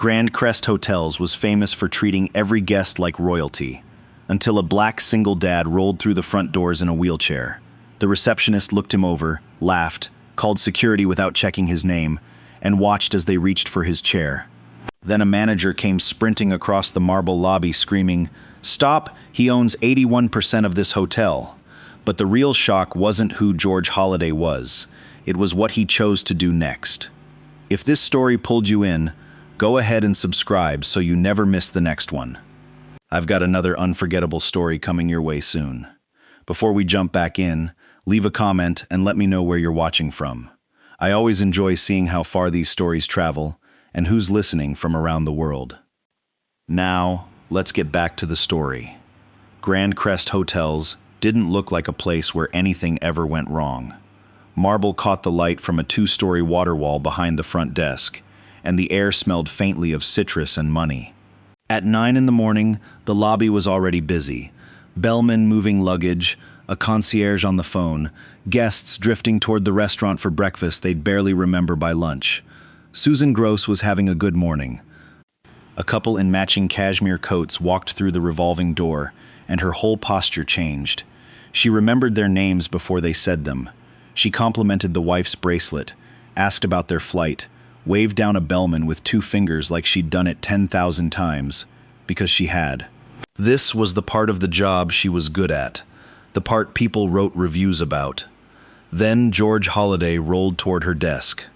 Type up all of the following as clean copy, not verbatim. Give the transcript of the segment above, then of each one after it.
Grand Crest Hotels was famous for treating every guest like royalty, until a black single dad rolled through the front doors in a wheelchair. The receptionist looked him over, laughed, called security without checking his name, and watched as they reached for his chair. Then a manager came sprinting across the marble lobby screaming, "Stop, he owns 81% of this hotel." But the real shock wasn't who George Holliday was. It was what he chose to do next. If this story pulled you in, go ahead and subscribe so you never miss the next one. I've got another unforgettable story coming your way soon. Before we jump back in, leave a comment and let me know where you're watching from. I always enjoy seeing how far these stories travel and who's listening from around the world. Now, let's get back to the story. Grand Crest Hotels didn't look like a place where anything ever went wrong. Marble caught the light from a 2-story water wall behind the front desk, and the air smelled faintly of citrus and money. At 9 in the morning, the lobby was already busy. Bellmen moving luggage, a concierge on the phone, guests drifting toward the restaurant for breakfast they'd barely remember by lunch. Susan Gross was having a good morning. A couple in matching cashmere coats walked through the revolving door, and her whole posture changed. She remembered their names before they said them. She complimented the wife's bracelet, asked about their flight, waved down a bellman with 2 fingers like she'd done it 10,000 times, because she had. This was the part of the job she was good at, the part people wrote reviews about. Then George Holliday rolled toward her desk.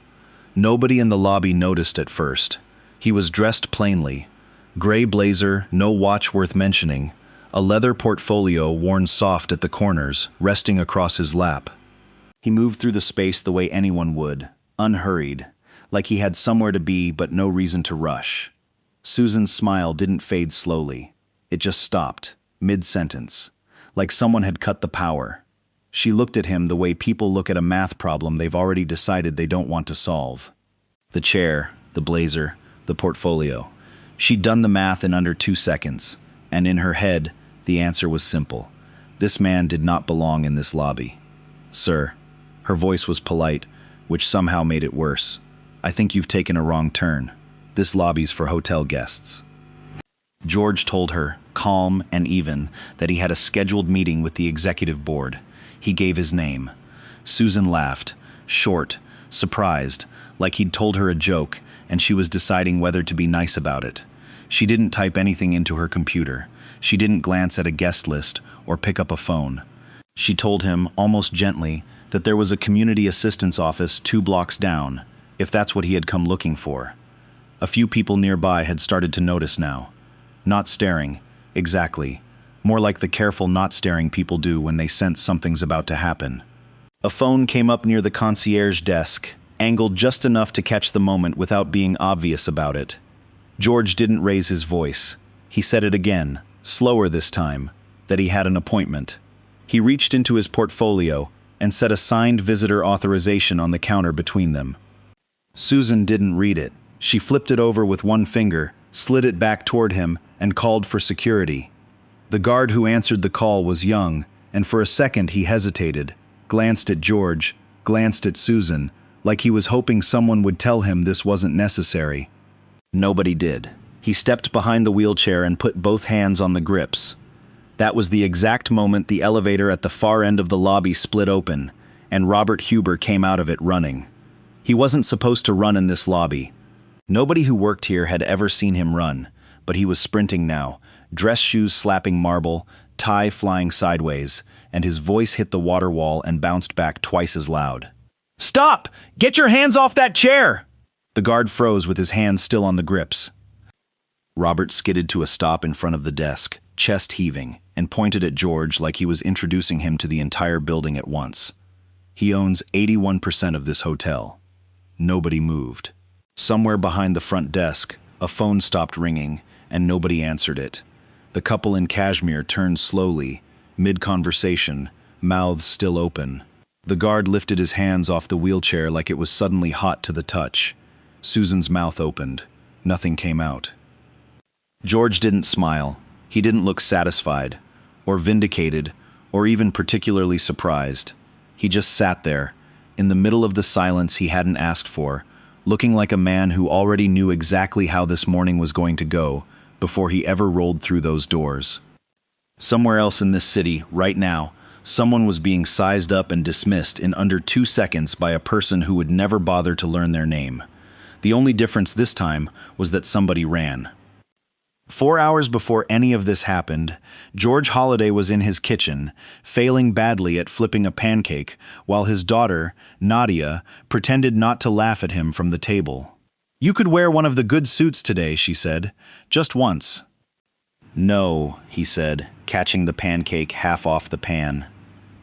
Nobody in the lobby noticed at first. He was dressed plainly. Gray blazer, no watch worth mentioning, a leather portfolio worn soft at the corners, resting across his lap. He moved through the space the way anyone would, unhurried, like he had somewhere to be but no reason to rush. Susan's smile didn't fade slowly. It just stopped, mid-sentence, like someone had cut the power. She looked at him the way people look at a math problem they've already decided they don't want to solve. The chair, the blazer, the portfolio. She'd done the math in under 2 seconds, and in her head, the answer was simple. This man did not belong in this lobby. "Sir," her voice was polite, which somehow made it worse. "I think you've taken a wrong turn. This lobby's for hotel guests." George told her, calm and even, that he had a scheduled meeting with the executive board. He gave his name. Susan laughed, short, surprised, like he'd told her a joke, and she was deciding whether to be nice about it. She didn't type anything into her computer. She didn't glance at a guest list or pick up a phone. She told him, almost gently, that there was a community assistance office 2 blocks down, if that's what he had come looking for. A few people nearby had started to notice now. Not staring, exactly. More like the careful not staring people do when they sense something's about to happen. A phone came up near the concierge desk, angled just enough to catch the moment without being obvious about it. George didn't raise his voice. He said it again, slower this time, that he had an appointment. He reached into his portfolio and set a signed visitor authorization on the counter between them. Susan didn't read it. She flipped it over with 1 finger, slid it back toward him, and called for security. The guard who answered the call was young, and for a second he hesitated, glanced at George, glanced at Susan, like he was hoping someone would tell him this wasn't necessary. Nobody did. He stepped behind the wheelchair and put both hands on the grips. That was the exact moment the elevator at the far end of the lobby split open, and Robert Huber came out of it running. He wasn't supposed to run in this lobby. Nobody who worked here had ever seen him run, but he was sprinting now, dress shoes slapping marble, tie flying sideways, and his voice hit the water wall and bounced back twice as loud. "Stop! Get your hands off that chair!" The guard froze with his hands still on the grips. Robert skidded to a stop in front of the desk, chest heaving, and pointed at George like he was introducing him to the entire building at once. "He owns 81% of this hotel." Nobody moved. Somewhere behind the front desk, a phone stopped ringing, and nobody answered it. The couple in cashmere turned slowly, mid-conversation, mouths still open. The guard lifted his hands off the wheelchair like it was suddenly hot to the touch. Susan's mouth opened. Nothing came out. George didn't smile. He didn't look satisfied, or vindicated, or even particularly surprised. He just sat there, in the middle of the silence he hadn't asked for, looking like a man who already knew exactly how this morning was going to go before he ever rolled through those doors. Somewhere else in this city, right now, someone was being sized up and dismissed in under 2 seconds by a person who would never bother to learn their name. The only difference this time was that somebody ran. 4 hours before any of this happened, George Holliday was in his kitchen, failing badly at flipping a pancake, while his daughter, Nadia, pretended not to laugh at him from the table. "You could wear one of the good suits today," she said. "Just once." "No," he said, catching the pancake half off the pan.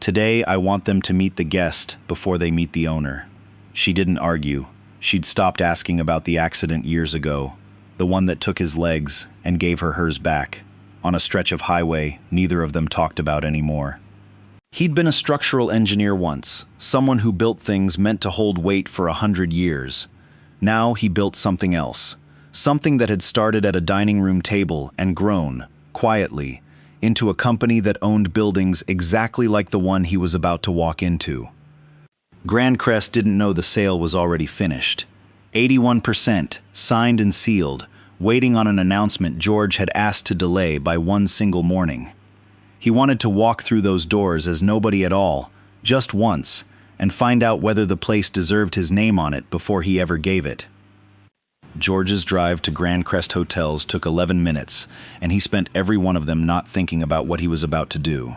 "Today I want them to meet the guest before they meet the owner." She didn't argue. She'd stopped asking about the accident years ago, the one that took his legs and gave her hers back, on a stretch of highway neither of them talked about anymore. He'd been a structural engineer once, someone who built things meant to hold weight for 100 years. Now he built something else, something that had started at a dining room table and grown, quietly, into a company that owned buildings exactly like the one he was about to walk into. Grand Crest didn't know the sale was already finished. 81%, signed and sealed, waiting on an announcement George had asked to delay by one single morning. He wanted to walk through those doors as nobody at all, just once, and find out whether the place deserved his name on it before he ever gave it. George's drive to Grand Crest Hotels took 11 minutes, and he spent every one of them not thinking about what he was about to do.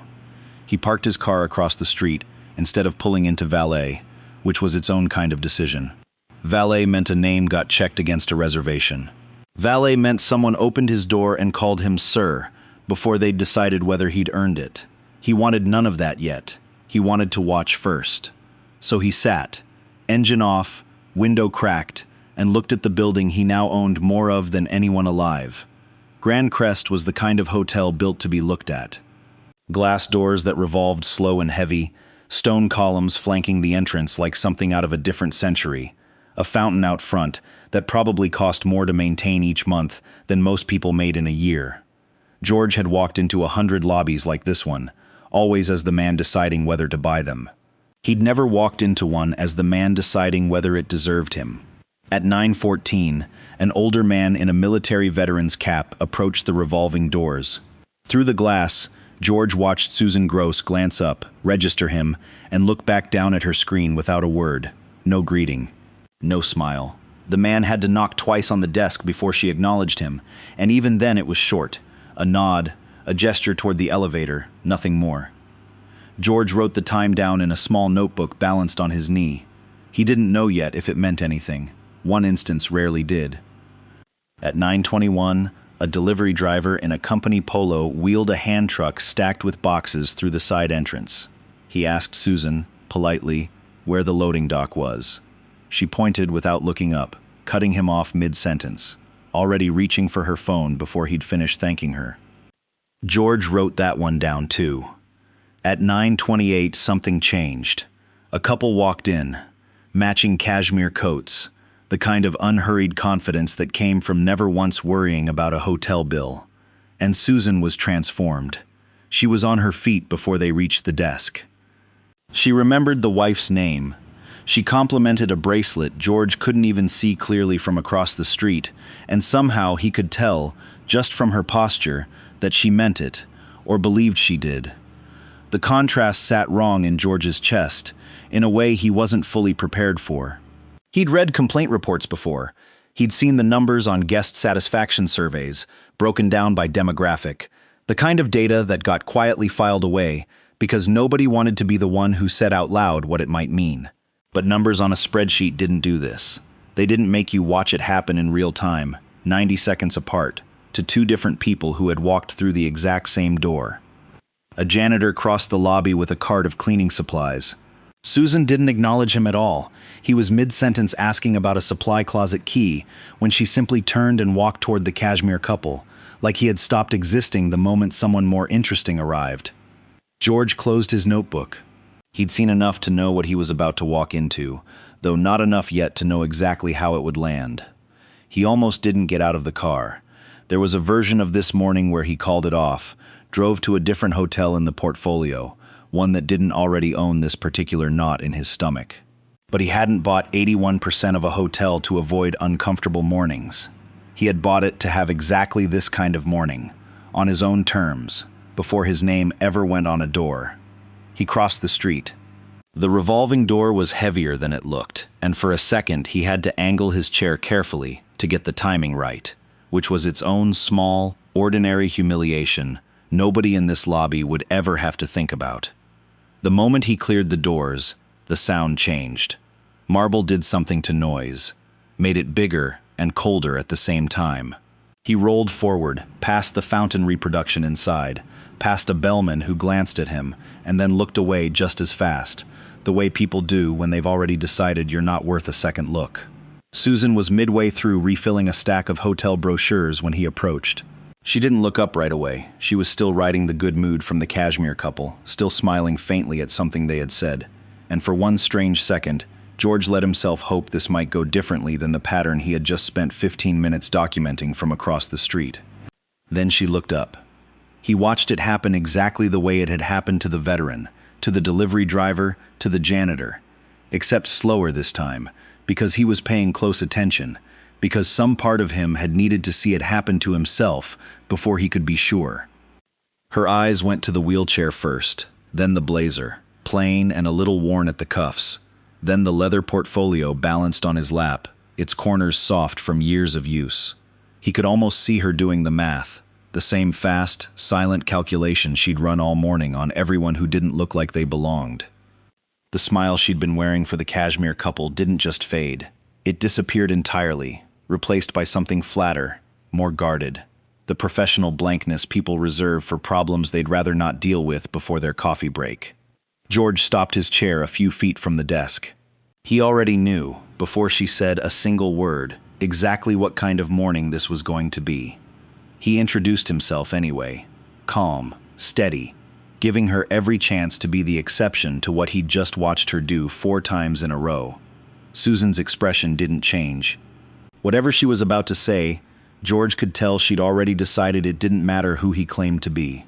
He parked his car across the street instead of pulling into valet, which was its own kind of decision. Valet meant a name got checked against a reservation. Valet meant someone opened his door and called him sir before they'd decided whether he'd earned it. He wanted none of that yet. He wanted to watch first. So he sat, engine off, window cracked, and looked at the building he now owned more of than anyone alive. Grand Crest was the kind of hotel built to be looked at. Glass doors that revolved slow and heavy, stone columns flanking the entrance like something out of a different century, a fountain out front that probably cost more to maintain each month than most people made in a year. George had walked into 100 lobbies like this one, always as the man deciding whether to buy them. He'd never walked into one as the man deciding whether it deserved him. At 9:14, an older man in a military veteran's cap approached the revolving doors. Through the glass, George watched Susan Gross glance up, register him, and look back down at her screen without a word. No greeting. No smile. The man had to knock twice on the desk before she acknowledged him, and even then it was short. A nod, a gesture toward the elevator, nothing more. George wrote the time down in a small notebook balanced on his knee. He didn't know yet if it meant anything. One instance rarely did. At 9:21, a delivery driver in a company polo wheeled a hand truck stacked with boxes through the side entrance. He asked Susan, politely, where the loading dock was. She pointed without looking up, cutting him off mid-sentence, already reaching for her phone before he'd finished thanking her. George wrote that one down too. At 9:28, something changed. A couple walked in, matching cashmere coats, the kind of unhurried confidence that came from never once worrying about a hotel bill. And Susan was transformed. She was on her feet before they reached the desk. She remembered the wife's name. She complimented a bracelet George couldn't even see clearly from across the street, and somehow he could tell, just from her posture, that she meant it, or believed she did. The contrast sat wrong in George's chest, in a way he wasn't fully prepared for. He'd read complaint reports before. He'd seen the numbers on guest satisfaction surveys, broken down by demographic, the kind of data that got quietly filed away because nobody wanted to be the one who said out loud what it might mean. But numbers on a spreadsheet didn't do this. They didn't make you watch it happen in real time, 90 seconds apart, to two different people who had walked through the exact same door. A janitor crossed the lobby with a cart of cleaning supplies. Susan didn't acknowledge him at all. He was mid-sentence asking about a supply closet key when she simply turned and walked toward the cashmere couple, like he had stopped existing the moment someone more interesting arrived. George closed his notebook. He'd seen enough to know what he was about to walk into, though not enough yet to know exactly how it would land. He almost didn't get out of the car. There was a version of this morning where he called it off, drove to a different hotel in the portfolio, one that didn't already own this particular knot in his stomach. But he hadn't bought 81% of a hotel to avoid uncomfortable mornings. He had bought it to have exactly this kind of morning, on his own terms, before his name ever went on a door. He crossed the street. The revolving door was heavier than it looked, and for a second he had to angle his chair carefully to get the timing right, which was its own small, ordinary humiliation nobody in this lobby would ever have to think about. The moment he cleared the doors, the sound changed. Marble did something to noise, made it bigger and colder at the same time. He rolled forward, past the fountain reproduction inside, past a bellman who glanced at him and then looked away just as fast, the way people do when they've already decided you're not worth a second look. Susan was midway through refilling a stack of hotel brochures when he approached. She didn't look up right away. She was still riding the good mood from the cashmere couple, still smiling faintly at something they had said. And for one strange second, George let himself hope this might go differently than the pattern he had just spent 15 minutes documenting from across the street. Then she looked up. He watched it happen exactly the way it had happened to the veteran, to the delivery driver, to the janitor, except slower this time, because he was paying close attention, because some part of him had needed to see it happen to himself before he could be sure. Her eyes went to the wheelchair first, then the blazer, plain and a little worn at the cuffs, then the leather portfolio balanced on his lap, its corners soft from years of use. He could almost see her doing the math, the same fast, silent calculation she'd run all morning on everyone who didn't look like they belonged. The smile she'd been wearing for the cashmere couple didn't just fade. It disappeared entirely, replaced by something flatter, more guarded. The professional blankness people reserve for problems they'd rather not deal with before their coffee break. George stopped his chair a few feet from the desk. He already knew, before she said a single word, exactly what kind of morning this was going to be. He introduced himself anyway, calm, steady, giving her every chance to be the exception to what he'd just watched her do 4 times in a row. Susan's expression didn't change. Whatever she was about to say, George could tell she'd already decided it didn't matter who he claimed to be.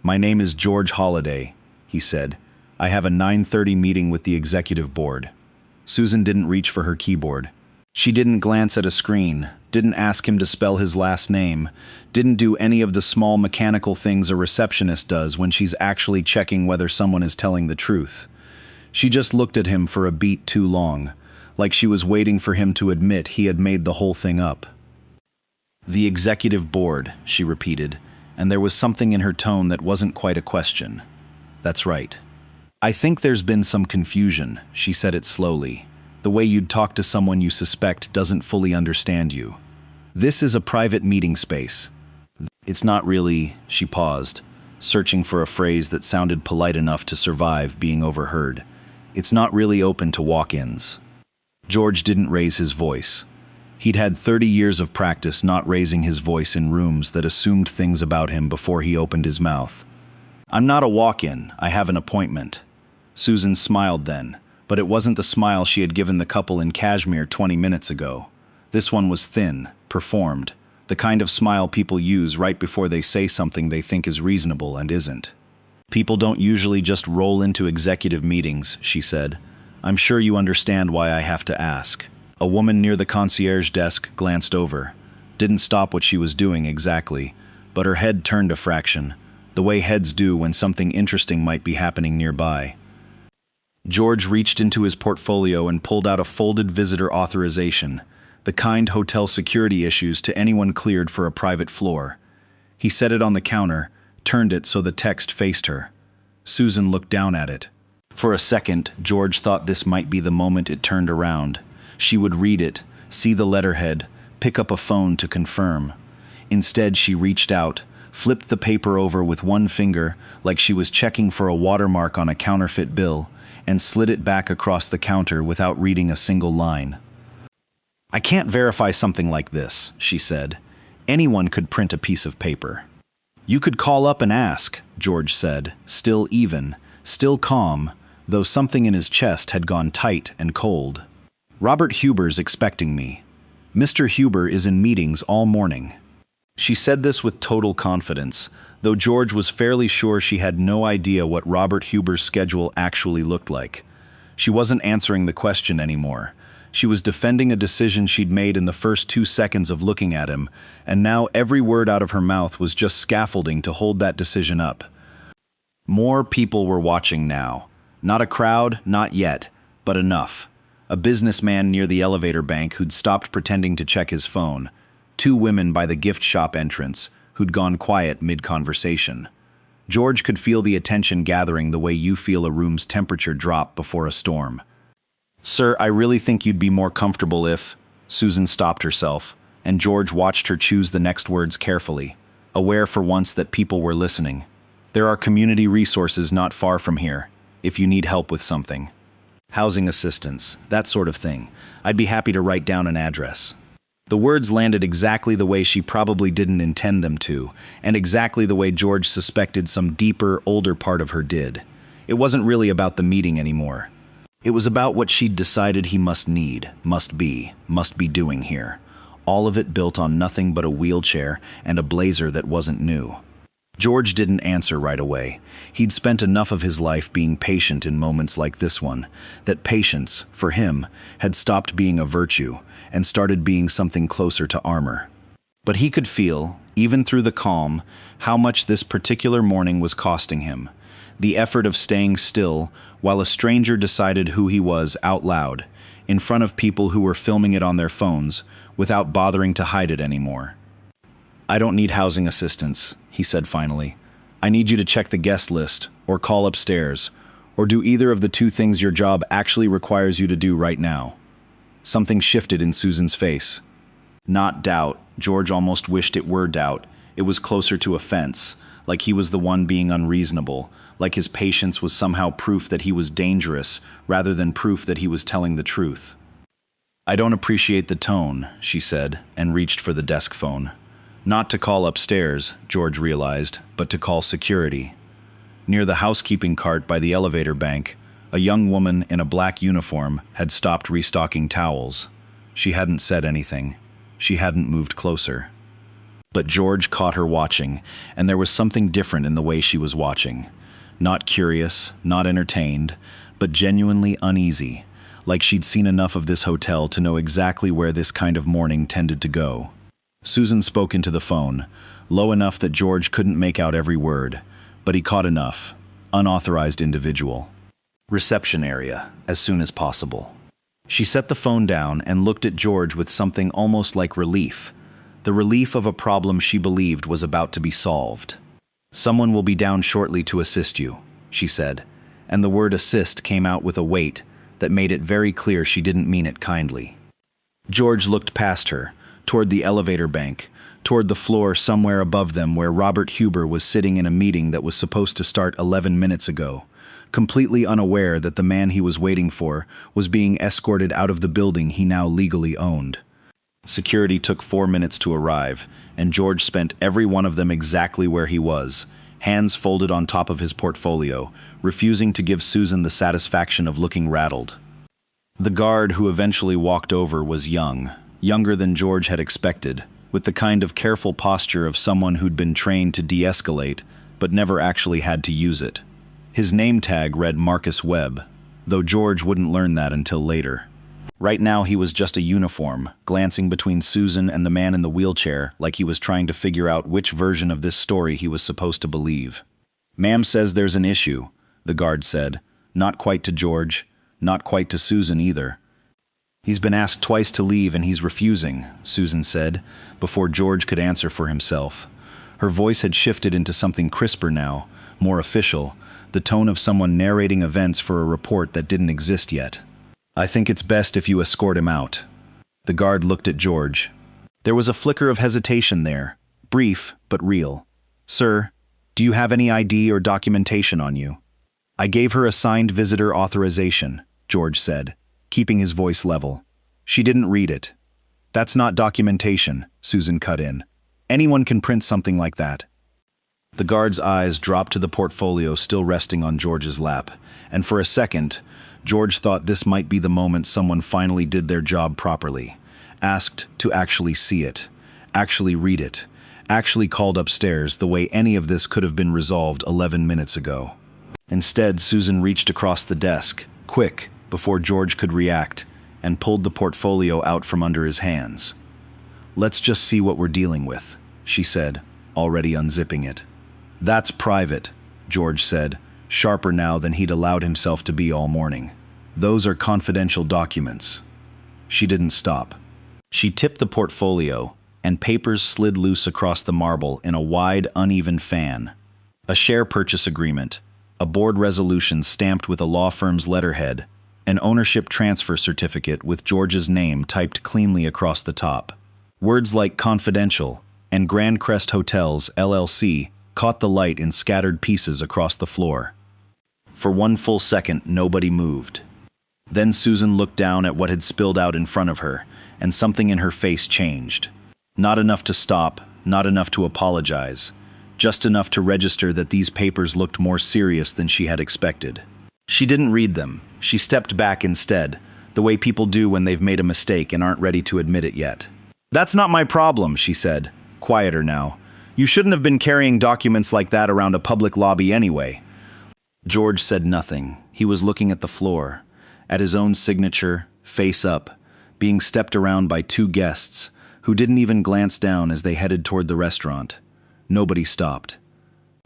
"My name is George Holliday," he said. "I have a 9:30 meeting with the executive board." Susan didn't reach for her keyboard. She didn't glance at a screen, didn't ask him to spell his last name, didn't do any of the small mechanical things a receptionist does when she's actually checking whether someone is telling the truth. She just looked at him for a beat too long, like she was waiting for him to admit he had made the whole thing up. "The executive board," she repeated, and there was something in her tone that wasn't quite a question. "That's right. I think there's been some confusion," she said it slowly. "The way you'd talk to someone you suspect doesn't fully understand you. This is a private meeting space. It's not really," she paused, searching for a phrase that sounded polite enough to survive being overheard. "It's not really open to walk-ins." George didn't raise his voice. He'd had 30 years of practice not raising his voice in rooms that assumed things about him before he opened his mouth. "I'm not a walk-in, I have an appointment." Susan smiled then, but it wasn't the smile she had given the couple in cashmere 20 minutes ago. This one was thin, performed, the kind of smile people use right before they say something they think is reasonable and isn't. "People don't usually just roll into executive meetings," she said. "I'm sure you understand why I have to ask." A woman near the concierge desk glanced over. Didn't stop what she was doing exactly, but her head turned a fraction, the way heads do when something interesting might be happening nearby. George reached into his portfolio and pulled out a folded visitor authorization, the kind hotel security issues to anyone cleared for a private floor. He set it on the counter, turned it so the text faced her. Susan looked down at it. For a second, George thought this might be the moment it turned around. She would read it, see the letterhead, pick up a phone to confirm. Instead, she reached out, flipped the paper over with one finger like she was checking for a watermark on a counterfeit bill, and slid it back across the counter without reading a single line. "I can't verify something like this," she said. "Anyone could print a piece of paper." "You could call up and ask," George said, still even, still calm, though something in his chest had gone tight and cold. "Robert Huber's expecting me. Mr. Huber is in meetings all morning." She said this with total confidence, though George was fairly sure she had no idea what Robert Huber's schedule actually looked like. She wasn't answering the question anymore. She was defending a decision she'd made in the first 2 seconds of looking at him, and now every word out of her mouth was just scaffolding to hold that decision up. More people were watching now. Not a crowd, not yet, but enough. A businessman near the elevator bank who'd stopped pretending to check his phone. 2 women by the gift shop entrance who'd gone quiet mid-conversation. George could feel the attention gathering the way you feel a room's temperature drop before a storm. "Sir, I really think you'd be more comfortable if—" Susan stopped herself, and George watched her choose the next words carefully, aware for once that people were listening. "There are community resources not far from here, if you need help with something. Housing assistance, that sort of thing. I'd be happy to write down an address." The words landed exactly the way she probably didn't intend them to, and exactly the way George suspected some deeper, older part of her did. It wasn't really about the meeting anymore. It was about what she'd decided he must be doing here. All of it built on nothing but a wheelchair and a blazer that wasn't new. George didn't answer right away. He'd spent enough of his life being patient in moments like this one, that patience, for him, had stopped being a virtue and started being something closer to armor. But he could feel, even through the calm, how much this particular morning was costing him. The effort of staying still while a stranger decided who he was out loud, in front of people who were filming it on their phones, without bothering to hide it anymore. "I don't need housing assistance," he said finally. "I need you to check the guest list, or call upstairs, or do either of the 2 things your job actually requires you to do right now." Something shifted in Susan's face. Not doubt. George almost wished it were doubt. It was closer to offense, like he was the one being unreasonable, like his patience was somehow proof that he was dangerous rather than proof that he was telling the truth. "I don't appreciate the tone," she said, and reached for the desk phone. Not to call upstairs, George realized, but to call security. Near the housekeeping cart by the elevator bank, a young woman in a black uniform had stopped restocking towels. She hadn't said anything. She hadn't moved closer. But George caught her watching, and there was something different in the way she was watching. Not curious, not entertained, but genuinely uneasy, like she'd seen enough of this hotel to know exactly where this kind of morning tended to go. Susan spoke into the phone, low enough that George couldn't make out every word, but he caught enough. Unauthorized individual. "Reception area, as soon as possible." She set the phone down and looked at George with something almost like relief, the relief of a problem she believed was about to be solved. "Someone will be down shortly to assist you," she said, and the word assist came out with a weight that made it very clear she didn't mean it kindly. George looked past her, toward the elevator bank, toward the floor somewhere above them where Robert Huber was sitting in a meeting that was supposed to start 11 minutes ago, completely unaware that the man he was waiting for was being escorted out of the building he now legally owned. Security took 4 minutes to arrive, and George spent every one of them exactly where he was, hands folded on top of his portfolio, refusing to give Susan the satisfaction of looking rattled. The guard who eventually walked over was young, younger than George had expected, with the kind of careful posture of someone who'd been trained to de-escalate, but never actually had to use it. His name tag read Marcus Webb, though George wouldn't learn that until later. Right now he was just a uniform, glancing between Susan and the man in the wheelchair like he was trying to figure out which version of this story he was supposed to believe. "Ma'am says there's an issue," the guard said, not quite to George, not quite to Susan either. "He's been asked twice to leave and he's refusing," Susan said, before George could answer for himself. Her voice had shifted into something crisper now, more official, the tone of someone narrating events for a report that didn't exist yet. "I think it's best if you escort him out." The guard looked at George. There was a flicker of hesitation there, brief but real. "Sir, do you have any ID or documentation on you?" "I gave her a signed visitor authorization," George said, keeping his voice level. "She didn't read it." "That's not documentation," Susan cut in. "Anyone can print something like that." The guard's eyes dropped to the portfolio still resting on George's lap, and for a second, George thought this might be the moment someone finally did their job properly, asked to actually see it, actually read it, actually called upstairs the way any of this could have been resolved 11 minutes ago. Instead, Susan reached across the desk, quick, before George could react, and pulled the portfolio out from under his hands. "Let's just see what we're dealing with," she said, already unzipping it. "That's private," George said, sharper now than he'd allowed himself to be all morning. "Those are confidential documents." She didn't stop. She tipped the portfolio, and papers slid loose across the marble in a wide, uneven fan. A share purchase agreement, a board resolution stamped with a law firm's letterhead, an ownership transfer certificate with George's name typed cleanly across the top. Words like confidential and Grand Crest Hotels, LLC, caught the light in scattered pieces across the floor. For one full second, nobody moved. Then Susan looked down at what had spilled out in front of her, and something in her face changed. Not enough to stop, not enough to apologize, just enough to register that these papers looked more serious than she had expected. She didn't read them. She stepped back instead, the way people do when they've made a mistake and aren't ready to admit it yet. "That's not my problem," she said, quieter now. "You shouldn't have been carrying documents like that around a public lobby anyway." George said nothing. He was looking at the floor, at his own signature, face up, being stepped around by two guests, who didn't even glance down as they headed toward the restaurant. Nobody stopped.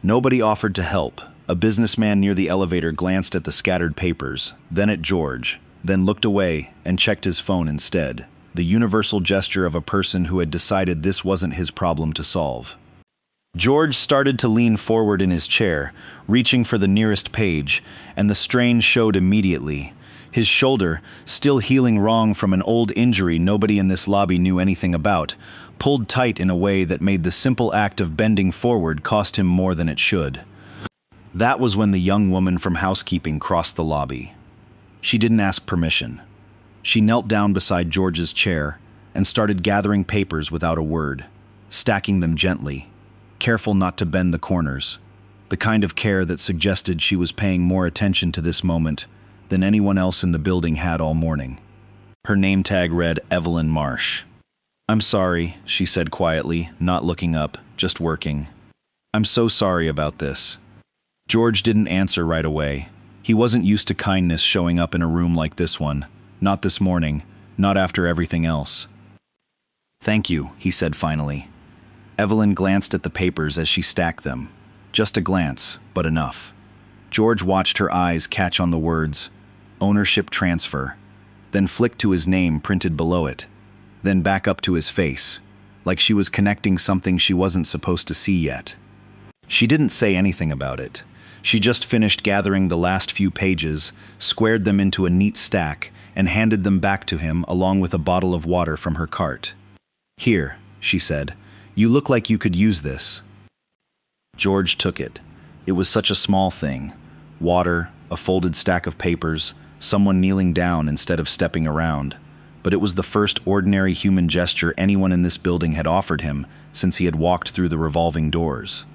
Nobody offered to help. A businessman near the elevator glanced at the scattered papers, then at George, then looked away and checked his phone instead, the universal gesture of a person who had decided this wasn't his problem to solve. George started to lean forward in his chair, reaching for the nearest page, and the strain showed immediately. His shoulder, still healing wrong from an old injury nobody in this lobby knew anything about, pulled tight in a way that made the simple act of bending forward cost him more than it should. That was when the young woman from housekeeping crossed the lobby. She didn't ask permission. She knelt down beside George's chair and started gathering papers without a word, stacking them gently, careful not to bend the corners, the kind of care that suggested she was paying more attention to this moment than anyone else in the building had all morning. Her name tag read Evelyn Marsh. "I'm sorry," she said quietly, not looking up, just working. "I'm so sorry about this." George didn't answer right away. He wasn't used to kindness showing up in a room like this one. Not this morning, not after everything else. "Thank you," he said finally. Evelyn glanced at the papers as she stacked them. Just a glance, but enough. George watched her eyes catch on the words, ownership transfer, then flick to his name printed below it, then back up to his face, like she was connecting something she wasn't supposed to see yet. She didn't say anything about it. She just finished gathering the last few pages, squared them into a neat stack, and handed them back to him along with a bottle of water from her cart. "Here," she said, "you look like you could use this." George took it. It was such a small thing. Water, a folded stack of papers, someone kneeling down instead of stepping around. But it was the first ordinary human gesture anyone in this building had offered him since he had walked through the revolving doors.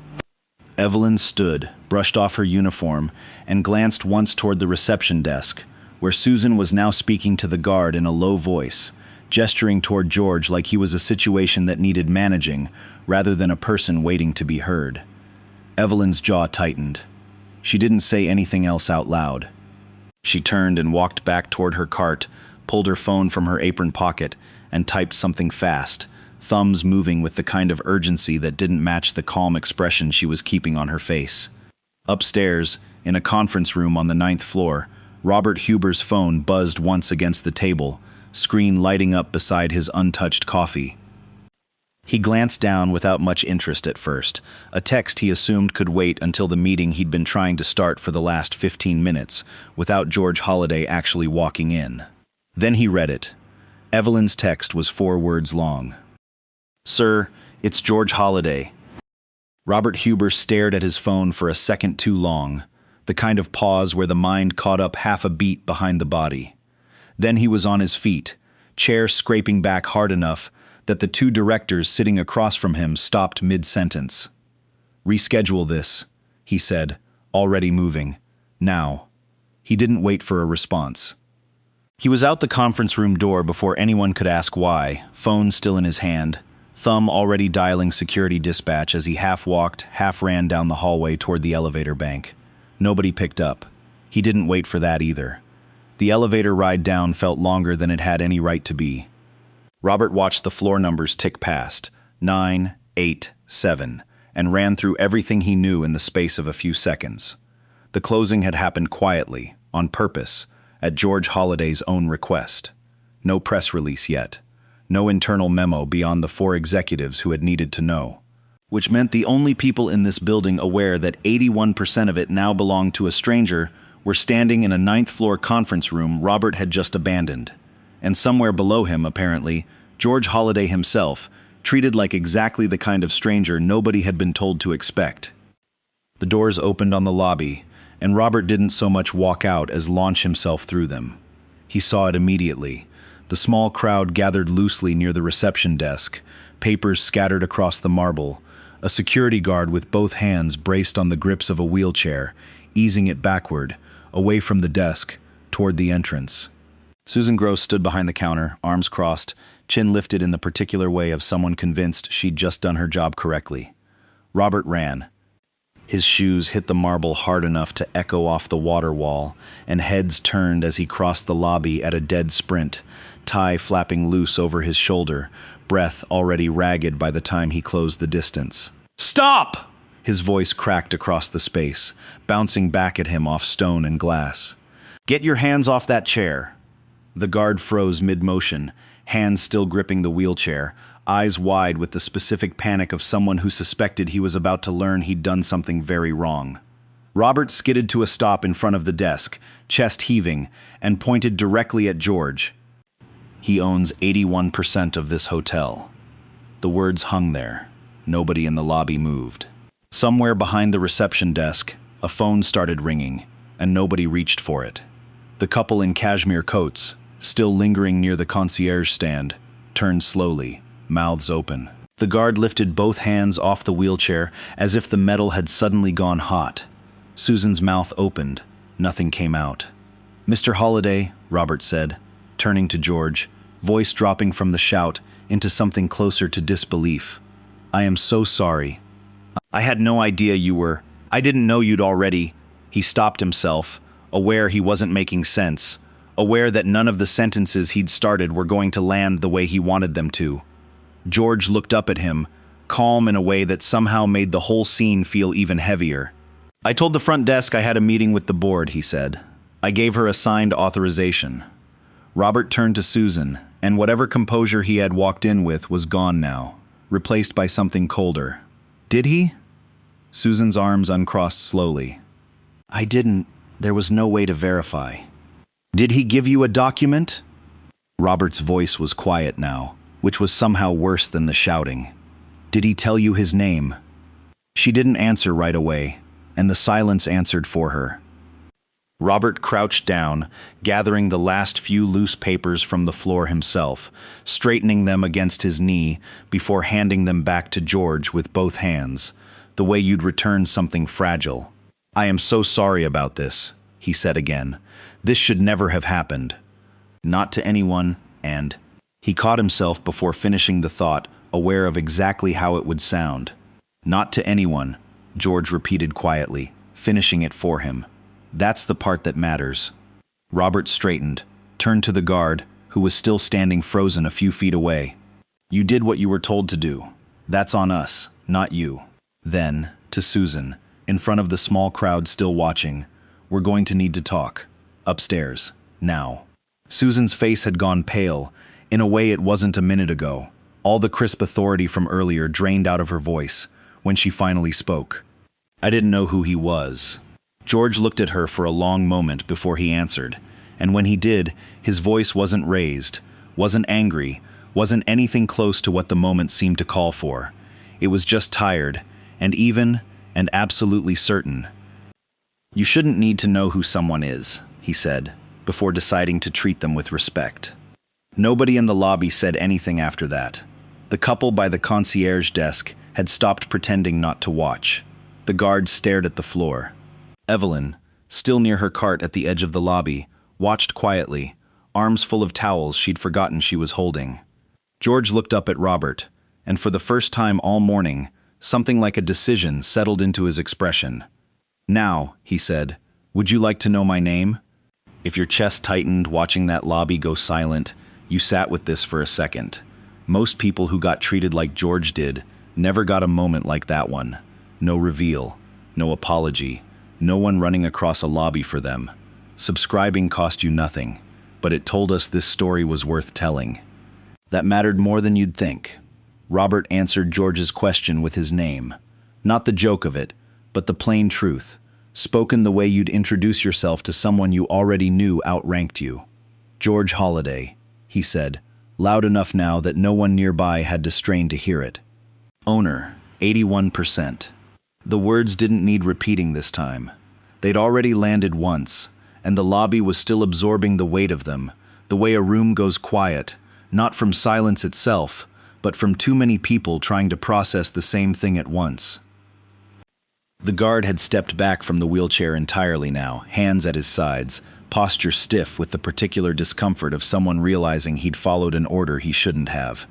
Evelyn stood, brushed off her uniform, and glanced once toward the reception desk, where Susan was now speaking to the guard in a low voice, gesturing toward George like he was a situation that needed managing rather than a person waiting to be heard. Evelyn's jaw tightened. She didn't say anything else out loud. She turned and walked back toward her cart, pulled her phone from her apron pocket, and typed something fast, thumbs moving with the kind of urgency that didn't match the calm expression she was keeping on her face. Upstairs, in a conference room on the 9th floor, Robert Huber's phone buzzed once against the table, screen lighting up beside his untouched coffee. He glanced down without much interest at first, a text he assumed could wait until the meeting he'd been trying to start for the last 15 minutes, without George Holliday actually walking in. Then he read it. Evelyn's text was 4 words long. "Sir, it's George Holliday." Robert Huber stared at his phone for a second too long, the kind of pause where the mind caught up half a beat behind the body. Then he was on his feet, chair scraping back hard enough that the 2 directors sitting across from him stopped mid-sentence. "Reschedule this," he said, already moving. "Now." He didn't wait for a response. He was out the conference room door before anyone could ask why, phone still in his hand, thumb already dialing security dispatch as he half walked, half ran down the hallway toward the elevator bank. Nobody picked up. He didn't wait for that either. The elevator ride down felt longer than it had any right to be. Robert watched the floor numbers tick past, 9, 8, 7, and ran through everything he knew in the space of a few seconds. The closing had happened quietly, on purpose, at George Holliday's own request. No press release yet. No internal memo beyond the 4 executives who had needed to know. Which meant the only people in this building aware that 81% of it now belonged to a stranger were standing in a 9th-floor conference room Robert had just abandoned. And somewhere below him, apparently, George Holliday himself, treated like exactly the kind of stranger nobody had been told to expect. The doors opened on the lobby, and Robert didn't so much walk out as launch himself through them. He saw it immediately. The small crowd gathered loosely near the reception desk, papers scattered across the marble, a security guard with both hands braced on the grips of a wheelchair, easing it backward, away from the desk, toward the entrance. Susan Gross stood behind the counter, arms crossed, chin lifted in the particular way of someone convinced she'd just done her job correctly. Robert ran. His shoes hit the marble hard enough to echo off the water wall, and heads turned as he crossed the lobby at a dead sprint, tie flapping loose over his shoulder, breath already ragged by the time he closed the distance. "Stop!" His voice cracked across the space, bouncing back at him off stone and glass. "Get your hands off that chair." The guard froze mid-motion, hands still gripping the wheelchair, eyes wide with the specific panic of someone who suspected he was about to learn he'd done something very wrong. Robert skidded to a stop in front of the desk, chest heaving, and pointed directly at George. "He owns 81% of this hotel." The words hung there. Nobody in the lobby moved. Somewhere behind the reception desk, a phone started ringing, and nobody reached for it. The couple in cashmere coats, still lingering near the concierge stand, turned slowly, mouths open. The guard lifted both hands off the wheelchair as if the metal had suddenly gone hot. Susan's mouth opened. Nothing came out. "Mr. Holliday," Robert said, turning to George, voice dropping from the shout into something closer to disbelief. "I am so sorry. I had no idea you were. I didn't know you'd already." He stopped himself, aware he wasn't making sense, aware that none of the sentences he'd started were going to land the way he wanted them to. George looked up at him, calm in a way that somehow made the whole scene feel even heavier. "I told the front desk I had a meeting with the board," he said. "I gave her a signed authorization." Robert turned to Susan, and whatever composure he had walked in with was gone now, replaced by something colder. "Did he?" Susan's arms uncrossed slowly. "I didn't. There was no way to verify." "Did he give you a document?" Robert's voice was quiet now, which was somehow worse than the shouting. "Did he tell you his name?" She didn't answer right away, and the silence answered for her. Robert crouched down, gathering the last few loose papers from the floor himself, straightening them against his knee before handing them back to George with both hands, the way you'd return something fragile. "I am so sorry about this," he said again. "This should never have happened. Not to anyone, and—" He caught himself before finishing the thought, aware of exactly how it would sound. "Not to anyone," George repeated quietly, finishing it for him. "That's the part that matters." Robert straightened, turned to the guard, who was still standing frozen a few feet away. "You did what you were told to do. That's on us, not you." Then, to Susan, in front of the small crowd still watching, "We're going to need to talk. Upstairs. Now." Susan's face had gone pale, in a way it wasn't a minute ago. All the crisp authority from earlier drained out of her voice when she finally spoke. "I didn't know who he was." George looked at her for a long moment before he answered, and when he did, his voice wasn't raised, wasn't angry, wasn't anything close to what the moment seemed to call for. It was just tired, and even, and absolutely certain. "You shouldn't need to know who someone is," he said, before deciding to treat them with respect. Nobody in the lobby said anything after that. The couple by the concierge desk had stopped pretending not to watch. The guard stared at the floor. Evelyn, still near her cart at the edge of the lobby, watched quietly, arms full of towels she'd forgotten she was holding. George looked up at Robert, and for the first time all morning, something like a decision settled into his expression. "Now," he said, "would you like to know my name?" If your chest tightened watching that lobby go silent, you sat with this for a second. Most people who got treated like George did never got a moment like that one. No reveal, no apology, no one running across a lobby for them. Subscribing cost you nothing, but it told us this story was worth telling. That mattered more than you'd think. Robert answered George's question with his name. Not the joke of it, but the plain truth, spoken the way you'd introduce yourself to someone you already knew outranked you. George Holliday, he said, loud enough now that no one nearby had to strain to hear it. Owner, 81%. The words didn't need repeating this time. They'd already landed once, and the lobby was still absorbing the weight of them, the way a room goes quiet, not from silence itself, but from too many people trying to process the same thing at once. The guard had stepped back from the wheelchair entirely now, hands at his sides, posture stiff with the particular discomfort of someone realizing he'd followed an order he shouldn't have.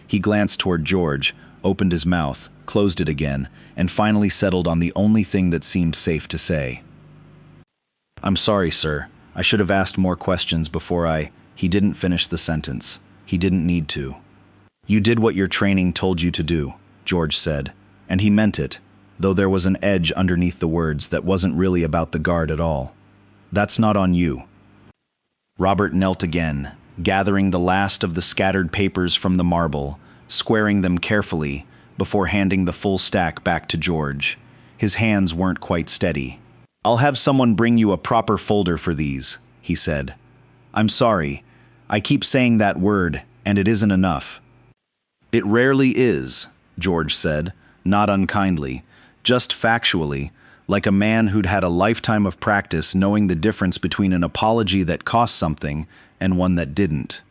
He glanced toward George, opened his mouth, closed it again, and finally settled on the only thing that seemed safe to say. "I'm sorry, sir. I should have asked more questions before I—" He didn't finish the sentence. He didn't need to. "You did what your training told you to do," George said, and he meant it, though there was an edge underneath the words that wasn't really about the guard at all. "That's not on you." Robert knelt again, gathering the last of the scattered papers from the marble, squaring them carefully, before handing the full stack back to George. His hands weren't quite steady. "I'll have someone bring you a proper folder for these," he said. "I'm sorry. I keep saying that word, and it isn't enough." "It rarely is," George said, not unkindly, just factually, like a man who'd had a lifetime of practice knowing the difference between an apology that cost something and one that didn't.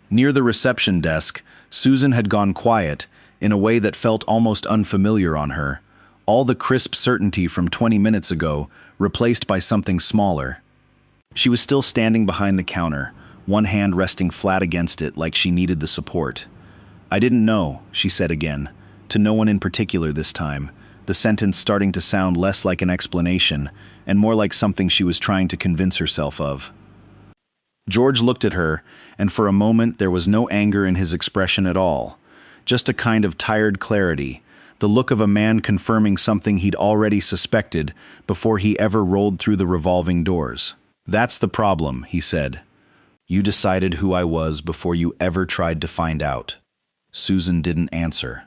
Near the reception desk, Susan had gone quiet, in a way that felt almost unfamiliar on her, all the crisp certainty from 20 minutes ago replaced by something smaller. She was still standing behind the counter, one hand resting flat against it like she needed the support. "I didn't know," she said again, to no one in particular this time, the sentence starting to sound less like an explanation and more like something she was trying to convince herself of. George looked at her, and for a moment there was no anger in his expression at all, just a kind of tired clarity, the look of a man confirming something he'd already suspected before he ever rolled through the revolving doors. "That's the problem," he said. "You decided who I was before you ever tried to find out." Susan didn't answer.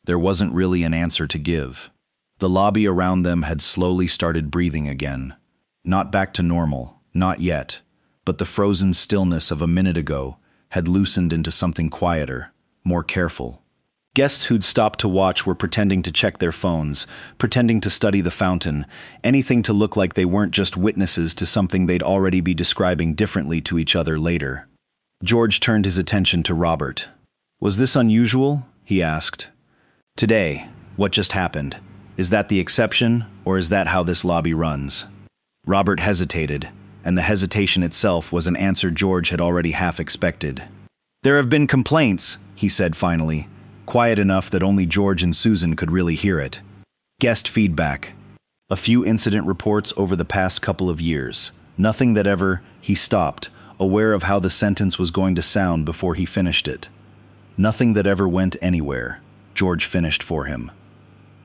There wasn't really an answer to give. The lobby around them had slowly started breathing again. Not back to normal, not yet, but the frozen stillness of a minute ago had loosened into something quieter, more careful. Guests who'd stopped to watch were pretending to check their phones, pretending to study the fountain, anything to look like they weren't just witnesses to something they'd already be describing differently to each other later. George turned his attention to Robert. "Was this unusual?" he asked. "Today, what just happened? Is that the exception, or is that how this lobby runs?" Robert hesitated, and the hesitation itself was an answer George had already half expected. "There have been complaints," he said finally, quiet enough that only George and Susan could really hear it. "Guest feedback. A few incident reports over the past couple of years. Nothing that ever—" He stopped, aware of how the sentence was going to sound before he finished it. "Nothing that ever went anywhere," George finished for him.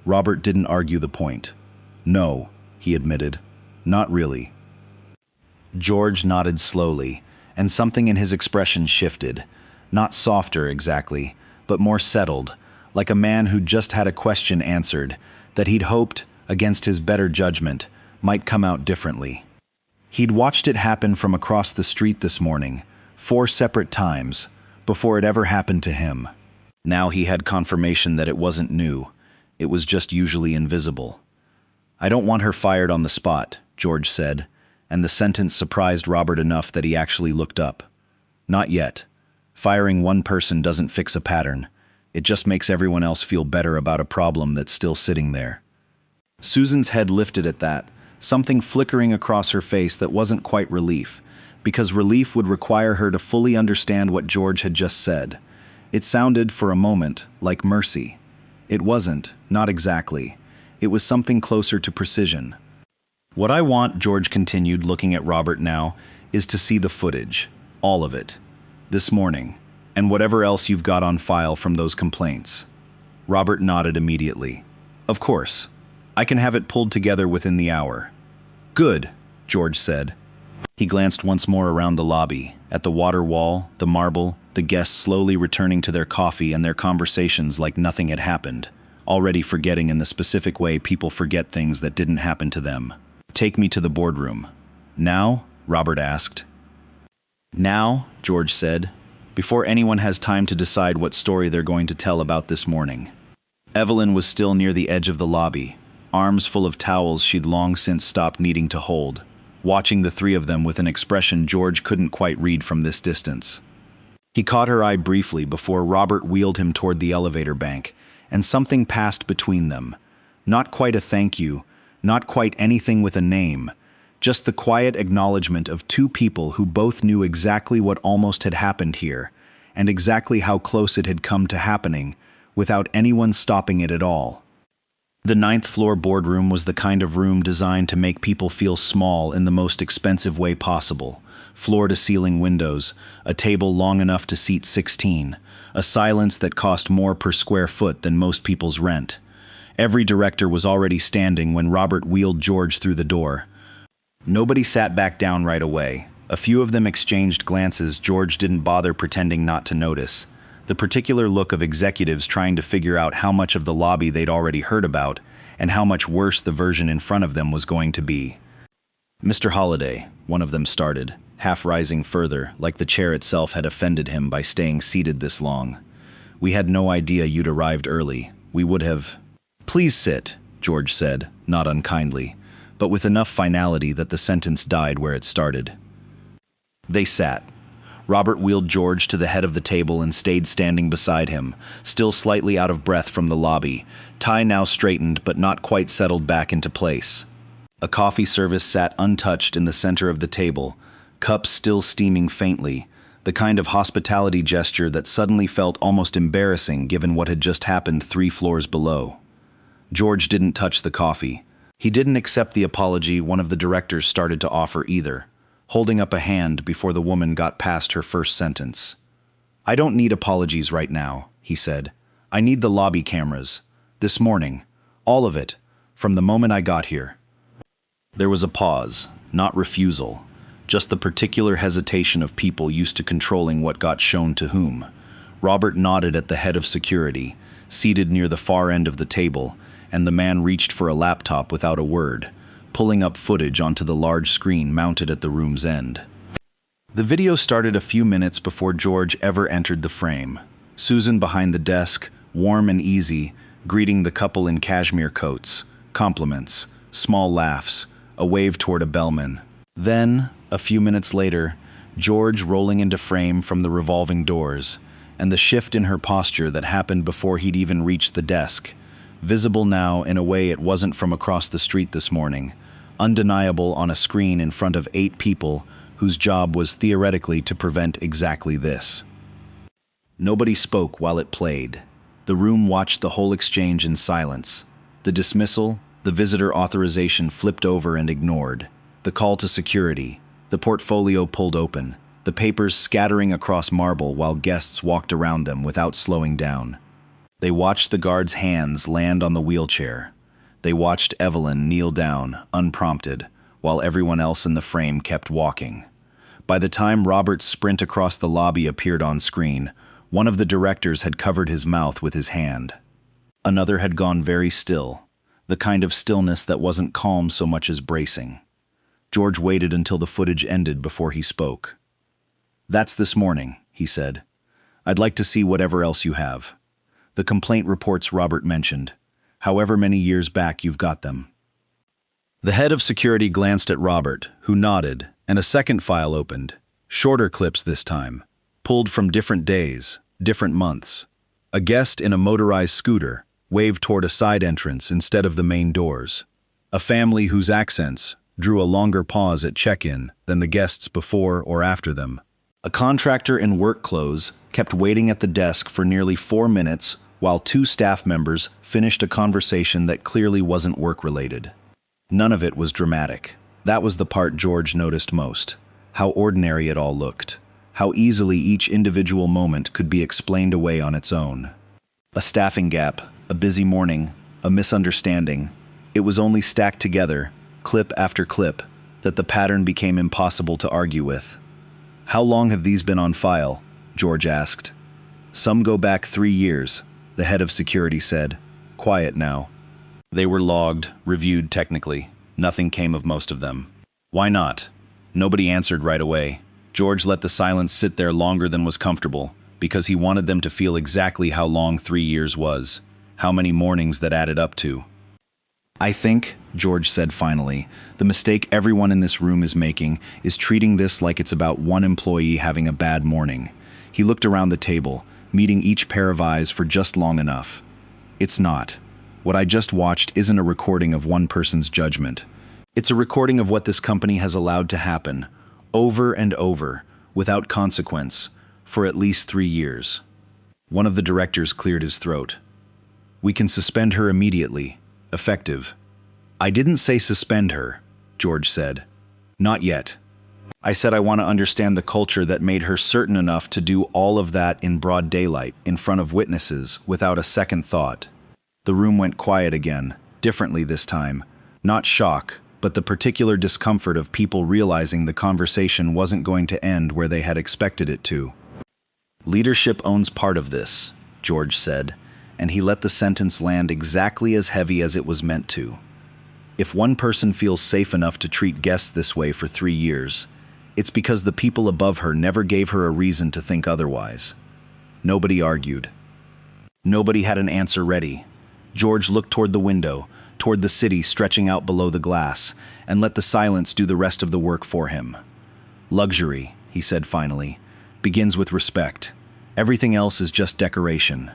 Robert didn't argue the point. "No," he admitted. "Not really." George nodded slowly, and something in his expression shifted. Not softer exactly, but more settled, like a man who'd just had a question answered, that he'd hoped, against his better judgment, might come out differently. He'd watched it happen from across the street this morning, 4 separate times, before it ever happened to him. Now he had confirmation that it wasn't new, it was just usually invisible. "I don't want her fired on the spot," George said, and the sentence surprised Robert enough that he actually looked up. "Not yet. Firing one person doesn't fix a pattern. It just makes everyone else feel better about a problem that's still sitting there." Susan's head lifted at that, something flickering across her face that wasn't quite relief, because relief would require her to fully understand what George had just said. It sounded, for a moment, like mercy. It wasn't, not exactly. It was something closer to precision. "What I want," George continued, looking at Robert now, is to see the footage. All of it. This morning. And whatever else you've got on file from those complaints. Robert nodded immediately. Of course. I can have it pulled together within the hour. Good, George said. He glanced once more around the lobby, at the water wall, the marble, the guests slowly returning to their coffee and their conversations like nothing had happened, already forgetting in the specific way people forget things that didn't happen to them. Take me to the boardroom. Now? Robert asked. Now, George said, before anyone has time to decide what story they're going to tell about this morning. Evelyn was still near the edge of the lobby, arms full of towels she'd long since stopped needing to hold, watching the three of them with an expression George couldn't quite read from this distance. He caught her eye briefly before Robert wheeled him toward the elevator bank, and something passed between them. Not quite a thank you, not quite anything with a name, just the quiet acknowledgement of two people who both knew exactly what almost had happened here, and exactly how close it had come to happening, without anyone stopping it at all. The ninth-floor boardroom was the kind of room designed to make people feel small in the most expensive way possible. Floor-to-ceiling windows, a table long enough to seat 16, a silence that cost more per square foot than most people's rent. Every director was already standing when Robert wheeled George through the door. Nobody sat back down right away. A few of them exchanged glances George didn't bother pretending not to notice. The particular look of executives trying to figure out how much of the lobby they'd already heard about, and how much worse the version in front of them was going to be. Mr. Holliday, one of them started, half rising further, like the chair itself had offended him by staying seated this long. We had no idea you'd arrived early. We would have... Please sit, George said, not unkindly, but with enough finality that the sentence died where it started. They sat. Robert wheeled George to the head of the table and stayed standing beside him, still slightly out of breath from the lobby, tie now straightened but not quite settled back into place. A coffee service sat untouched in the center of the table, cups still steaming faintly, the kind of hospitality gesture that suddenly felt almost embarrassing given what had just happened 3 floors below. George didn't touch the coffee. He didn't accept the apology one of the directors started to offer either, holding up a hand before the woman got past her first sentence. I don't need apologies right now, he said. I need the lobby cameras. This morning. All of it. From the moment I got here. There was a pause, not refusal, just the particular hesitation of people used to controlling what got shown to whom. Robert nodded at the head of security, seated near the far end of the table, and the man reached for a laptop without a word, pulling up footage onto the large screen mounted at the room's end. The video started a few minutes before George ever entered the frame. Susan behind the desk, warm and easy, greeting the couple in cashmere coats, compliments, small laughs, a wave toward a bellman. Then, a few minutes later, George rolling into frame from the revolving doors, and the shift in her posture that happened before he'd even reached the desk, visible now in a way it wasn't from across the street this morning, undeniable on a screen in front of 8 people whose job was theoretically to prevent exactly this. Nobody spoke while it played. The room watched the whole exchange in silence. The dismissal, the visitor authorization flipped over and ignored. The call to security, the portfolio pulled open, the papers scattering across marble while guests walked around them without slowing down. They watched the guard's hands land on the wheelchair. They watched Evelyn kneel down, unprompted, while everyone else in the frame kept walking. By the time Robert's sprint across the lobby appeared on screen, one of the directors had covered his mouth with his hand. Another had gone very still, the kind of stillness that wasn't calm so much as bracing. George waited until the footage ended before he spoke. That's this morning, he said. I'd like to see whatever else you have. The complaint reports Robert mentioned. However many years back you've got them. The head of security glanced at Robert, who nodded, and a second file opened. Shorter clips this time, pulled from different days, different months. A guest in a motorized scooter waved toward a side entrance instead of the main doors. A family whose accents drew a longer pause at check-in than the guests before or after them. A contractor in work clothes kept waiting at the desk for nearly 4 minutes while 2 staff members finished a conversation that clearly wasn't work-related. None of it was dramatic. That was the part George noticed most. How ordinary it all looked. How easily each individual moment could be explained away on its own. A staffing gap, a busy morning, a misunderstanding. It was only stacked together, clip after clip, that the pattern became impossible to argue with. "How long have these been on file?" George asked. "Some go back 3 years," the head of security said. "Quiet now." They were logged, reviewed technically. Nothing came of most of them. Why not? Nobody answered right away. George let the silence sit there longer than was comfortable, because he wanted them to feel exactly how long 3 years was, how many mornings that added up to. "I think," George said finally, "the mistake everyone in this room is making is treating this like it's about one employee having a bad morning." He looked around the table, meeting each pair of eyes for just long enough. "It's not. What I just watched isn't a recording of one person's judgment. It's a recording of what this company has allowed to happen, over and over, without consequence, for at least 3 years." One of the directors cleared his throat. "We can suspend her immediately. Effective." "I didn't say suspend her," George said. "Not yet. I said I want to understand the culture that made her certain enough to do all of that in broad daylight, in front of witnesses, without a second thought." The room went quiet again, differently this time. Not shock, but the particular discomfort of people realizing the conversation wasn't going to end where they had expected it to. "Leadership owns part of this," George said, and he let the sentence land exactly as heavy as it was meant to. If one person feels safe enough to treat guests this way for 3 years, it's because the people above her never gave her a reason to think otherwise. Nobody argued. Nobody had an answer ready. George looked toward the window, toward the city stretching out below the glass, and let the silence do the rest of the work for him. "Luxury," he said finally, "begins with respect. Everything else is just decoration."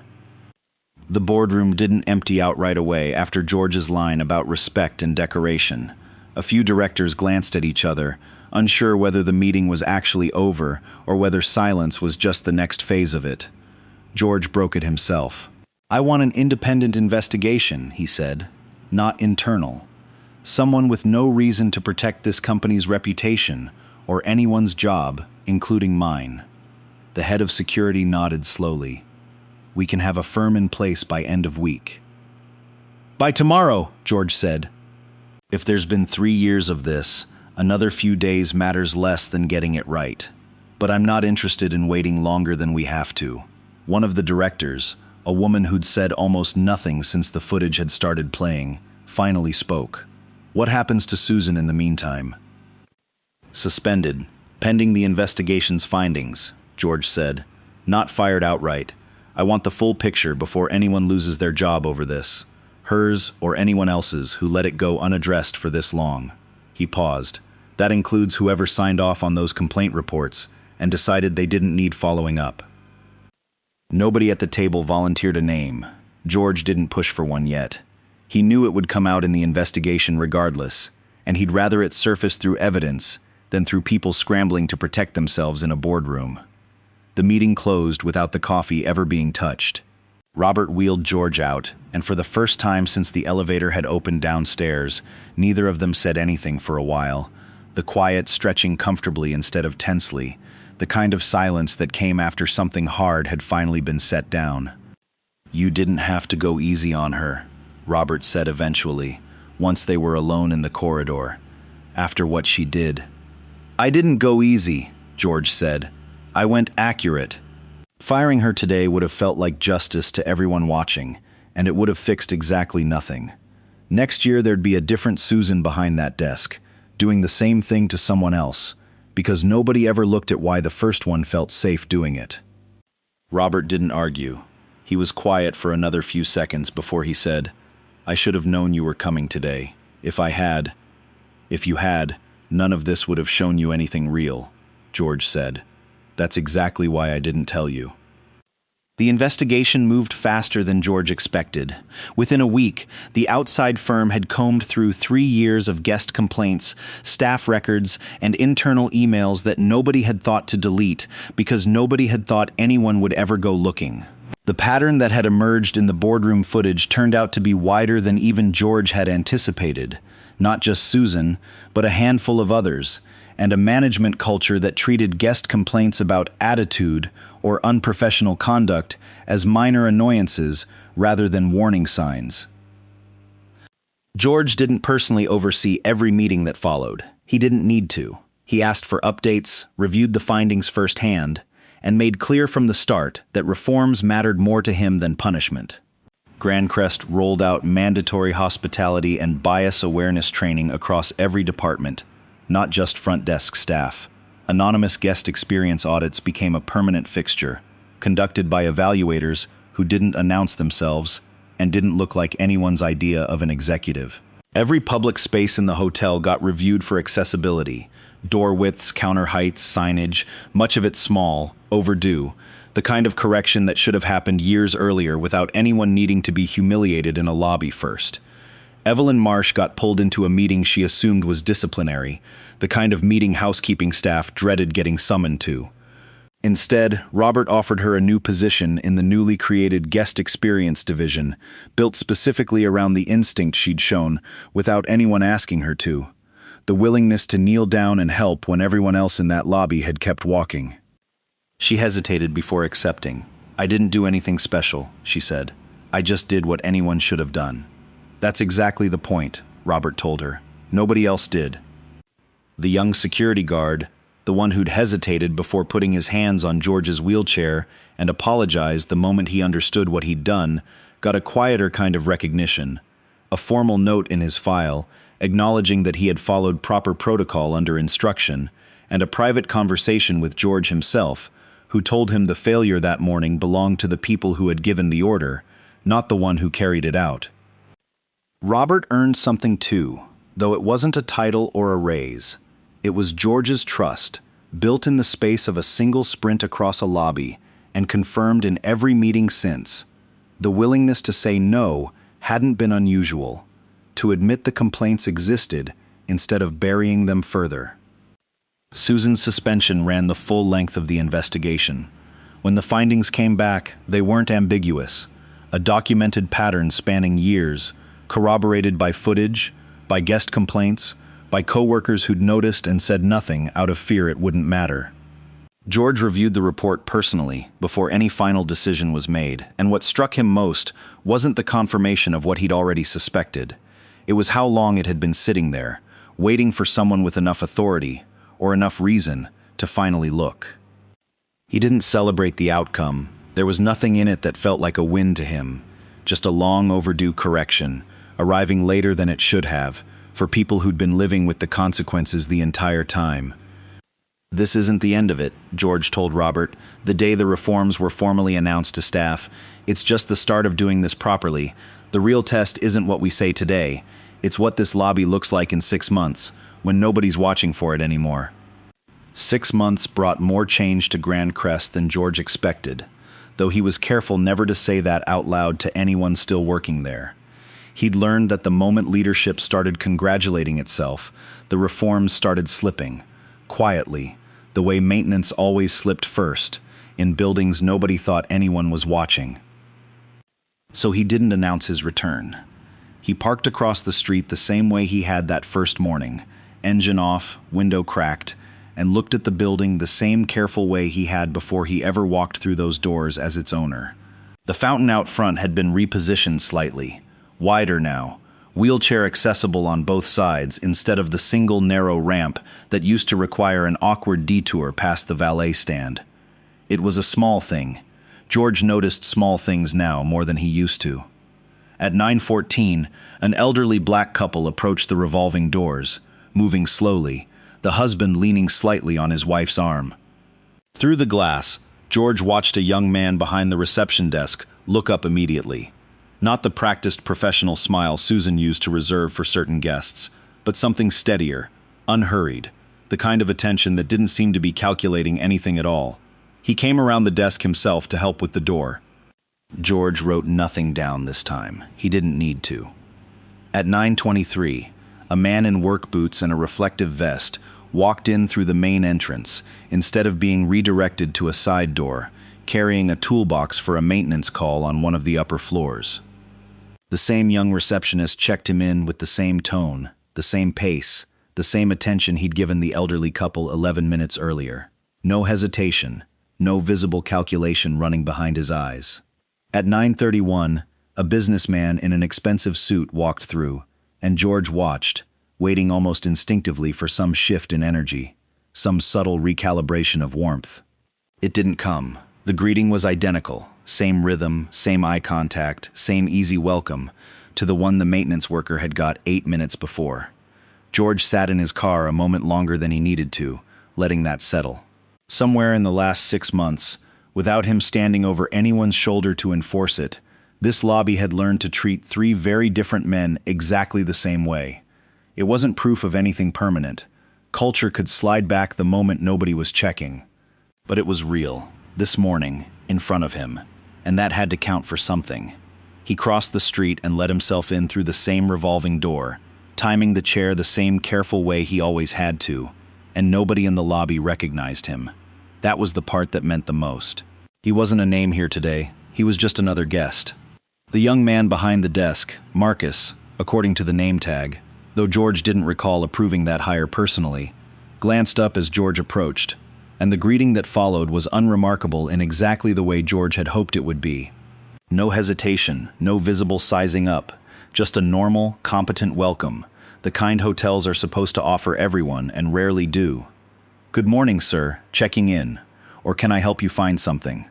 The boardroom didn't empty out right away after George's line about respect and decoration. A few directors glanced at each other, unsure whether the meeting was actually over or whether silence was just the next phase of it. George broke it himself. "I want an independent investigation," he said, "not internal. Someone with no reason to protect this company's reputation or anyone's job, including mine." The head of security nodded slowly. "We can have a firm in place by end of week." "By tomorrow," George said. "If there's been 3 years of this, another few days matters less than getting it right. But I'm not interested in waiting longer than we have to." One of the directors, a woman who'd said almost nothing since the footage had started playing, finally spoke. "What happens to Susan in the meantime?" "Suspended, pending the investigation's findings," George said. "Not fired outright. I want the full picture before anyone loses their job over this. Hers or anyone else's who let it go unaddressed for this long." He paused. "That includes whoever signed off on those complaint reports and decided they didn't need following up." Nobody at the table volunteered a name. George didn't push for one yet. He knew it would come out in the investigation regardless, and he'd rather it surface through evidence than through people scrambling to protect themselves in a boardroom. The meeting closed without the coffee ever being touched. Robert wheeled George out, and for the first time since the elevator had opened downstairs, neither of them said anything for a while, the quiet stretching comfortably instead of tensely, the kind of silence that came after something hard had finally been set down. "You didn't have to go easy on her," Robert said eventually, once they were alone in the corridor. "After what she did." "I didn't go easy," George said. "I went accurate. Firing her today would have felt like justice to everyone watching, and it would have fixed exactly nothing. Next year there'd be a different Susan behind that desk, doing the same thing to someone else, because nobody ever looked at why the first one felt safe doing it." Robert didn't argue. He was quiet for another few seconds before he said, "I should have known you were coming today. If you had, none of this would have shown you anything real," George said. "That's exactly why I didn't tell you." The investigation moved faster than George expected. Within a week, the outside firm had combed through 3 years of guest complaints, staff records, and internal emails that nobody had thought to delete because nobody had thought anyone would ever go looking. The pattern that had emerged in the boardroom footage turned out to be wider than even George had anticipated. Not just Susan, but a handful of others, and a management culture that treated guest complaints about attitude or unprofessional conduct as minor annoyances rather than warning signs. George didn't personally oversee every meeting that followed. He didn't need to. He asked for updates, reviewed the findings firsthand, and made clear from the start that reforms mattered more to him than punishment. Grandcrest rolled out mandatory hospitality and bias awareness training across every department, not just front desk staff. Anonymous guest experience audits became a permanent fixture, conducted by evaluators who didn't announce themselves and didn't look like anyone's idea of an executive. Every public space in the hotel got reviewed for accessibility. Door widths, counter heights, signage, much of it small, overdue, the kind of correction that should have happened years earlier without anyone needing to be humiliated in a lobby first. Evelyn Marsh got pulled into a meeting she assumed was disciplinary, the kind of meeting housekeeping staff dreaded getting summoned to. Instead, Robert offered her a new position in the newly created Guest Experience Division, built specifically around the instinct she'd shown without anyone asking her to. The willingness to kneel down and help when everyone else in that lobby had kept walking. She hesitated before accepting. "I didn't do anything special," she said. "I just did what anyone should have done." "That's exactly the point," Robert told her. "Nobody else did." The young security guard, the one who'd hesitated before putting his hands on George's wheelchair and apologized the moment he understood what he'd done, got a quieter kind of recognition, a formal note in his file acknowledging that he had followed proper protocol under instruction, and a private conversation with George himself, who told him the failure that morning belonged to the people who had given the order, not the one who carried it out. Robert earned something too, though it wasn't a title or a raise. It was George's trust, built in the space of a single sprint across a lobby and confirmed in every meeting since. The willingness to say no hadn't been unusual, to admit the complaints existed instead of burying them further. Susan's suspension ran the full length of the investigation. When the findings came back, they weren't ambiguous. A documented pattern spanning years, corroborated by footage, by guest complaints, by coworkers who'd noticed and said nothing out of fear it wouldn't matter. George reviewed the report personally before any final decision was made, and what struck him most wasn't the confirmation of what he'd already suspected. It was how long it had been sitting there, waiting for someone with enough authority, or enough reason, to finally look. He didn't celebrate the outcome. There was nothing in it that felt like a win to him, just a long overdue correction, arriving later than it should have, for people who'd been living with the consequences the entire time. "This isn't the end of it," George told Robert, the day the reforms were formally announced to staff. "It's just the start of doing this properly. The real test isn't what we say today. It's what this lobby looks like in 6 months, when nobody's watching for it anymore." 6 months brought more change to Grand Crest than George expected, though he was careful never to say that out loud to anyone still working there. He'd learned that the moment leadership started congratulating itself, the reforms started slipping, quietly, the way maintenance always slipped first, in buildings nobody thought anyone was watching. So he didn't announce his return. He parked across the street the same way he had that first morning, engine off, window cracked, and looked at the building the same careful way he had before he ever walked through those doors as its owner. The fountain out front had been repositioned slightly, wider now, wheelchair accessible on both sides instead of the single narrow ramp that used to require an awkward detour past the valet stand. It was a small thing. George noticed small things now more than he used to. At 9:14, an elderly black couple approached the revolving doors, moving slowly, the husband leaning slightly on his wife's arm. Through the glass, George watched a young man behind the reception desk look up immediately. Not the practiced professional smile Susan used to reserve for certain guests, but something steadier, unhurried, the kind of attention that didn't seem to be calculating anything at all. He came around the desk himself to help with the door. George wrote nothing down this time. He didn't need to. At 9:23, a man in work boots and a reflective vest walked in through the main entrance instead of being redirected to a side door, carrying a toolbox for a maintenance call on one of the upper floors. The same young receptionist checked him in with the same tone, the same pace, the same attention he'd given the elderly couple 11 minutes earlier. No hesitation, no visible calculation running behind his eyes. At 9:31, a businessman in an expensive suit walked through, and George watched, waiting almost instinctively for some shift in energy, some subtle recalibration of warmth. It didn't come. The greeting was identical, same rhythm, same eye contact, same easy welcome, to the one the maintenance worker had got 8 minutes before. George sat in his car a moment longer than he needed to, letting that settle. Somewhere in the last 6 months, without him standing over anyone's shoulder to enforce it, this lobby had learned to treat 3 very different men exactly the same way. It wasn't proof of anything permanent. Culture could slide back the moment nobody was checking. But it was real, this morning, in front of him, and that had to count for something. He crossed the street and let himself in through the same revolving door, timing the chair the same careful way he always had to, and nobody in the lobby recognized him. That was the part that meant the most. He wasn't a name here today, he was just another guest. The young man behind the desk, Marcus, according to the name tag, though George didn't recall approving that hire personally, glanced up as George approached, and the greeting that followed was unremarkable in exactly the way George had hoped it would be. No hesitation, no visible sizing up, just a normal, competent welcome, the kind hotels are supposed to offer everyone and rarely do. "Good morning, sir, checking in. Or can I help you find something?"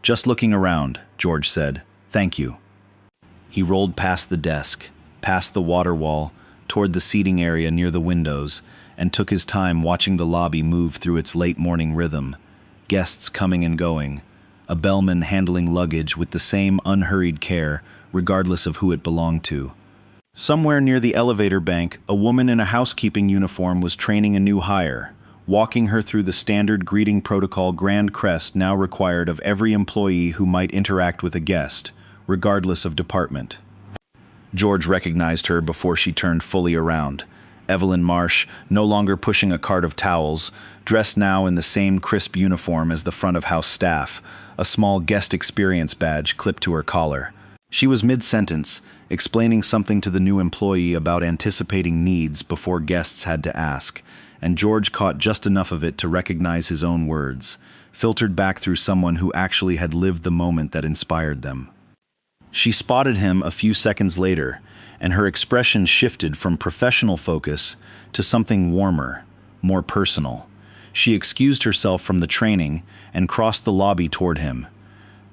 "Just looking around," George said. "Thank you." He rolled past the desk, past the water wall, toward the seating area near the windows, and took his time watching the lobby move through its late morning rhythm, guests coming and going, a bellman handling luggage with the same unhurried care, regardless of who it belonged to. Somewhere near the elevator bank, a woman in a housekeeping uniform was training a new hire, walking her through the standard greeting protocol grand crest now required of every employee who might interact with a guest, regardless of department. George recognized her before she turned fully around. Evelyn Marsh, no longer pushing a cart of towels, dressed now in the same crisp uniform as the front-of-house staff, a small guest experience badge clipped to her collar. She was mid-sentence, explaining something to the new employee about anticipating needs before guests had to ask, and George caught just enough of it to recognize his own words, filtered back through someone who actually had lived the moment that inspired them. She spotted him a few seconds later, and her expression shifted from professional focus to something warmer, more personal. She excused herself from the training and crossed the lobby toward him.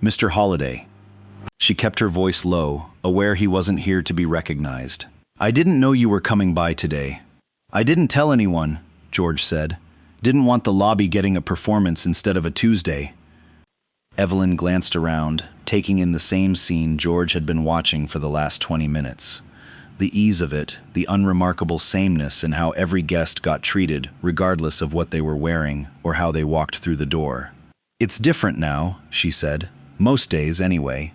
"Mr. Holliday." She kept her voice low, aware he wasn't here to be recognized. "I didn't know you were coming by today." "I didn't tell anyone," George said. "Didn't want the lobby getting a performance instead of a Tuesday." Evelyn glanced around, taking in the same scene George had been watching for the last 20 minutes. The ease of it, the unremarkable sameness in how every guest got treated, regardless of what they were wearing or how they walked through the door. "It's different now," she said. "Most days, anyway.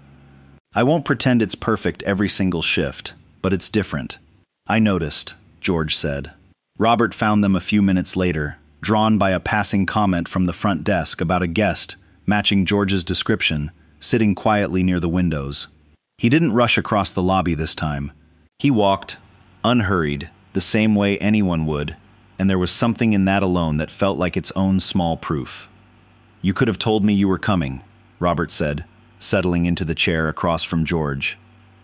I won't pretend it's perfect every single shift, but it's different." "I noticed," George said. Robert found them a few minutes later, drawn by a passing comment from the front desk about a guest, matching George's description, sitting quietly near the windows. He didn't rush across the lobby this time. He walked, unhurried, the same way anyone would, and there was something in that alone that felt like its own small proof. "You could have told me you were coming," Robert said, settling into the chair across from George.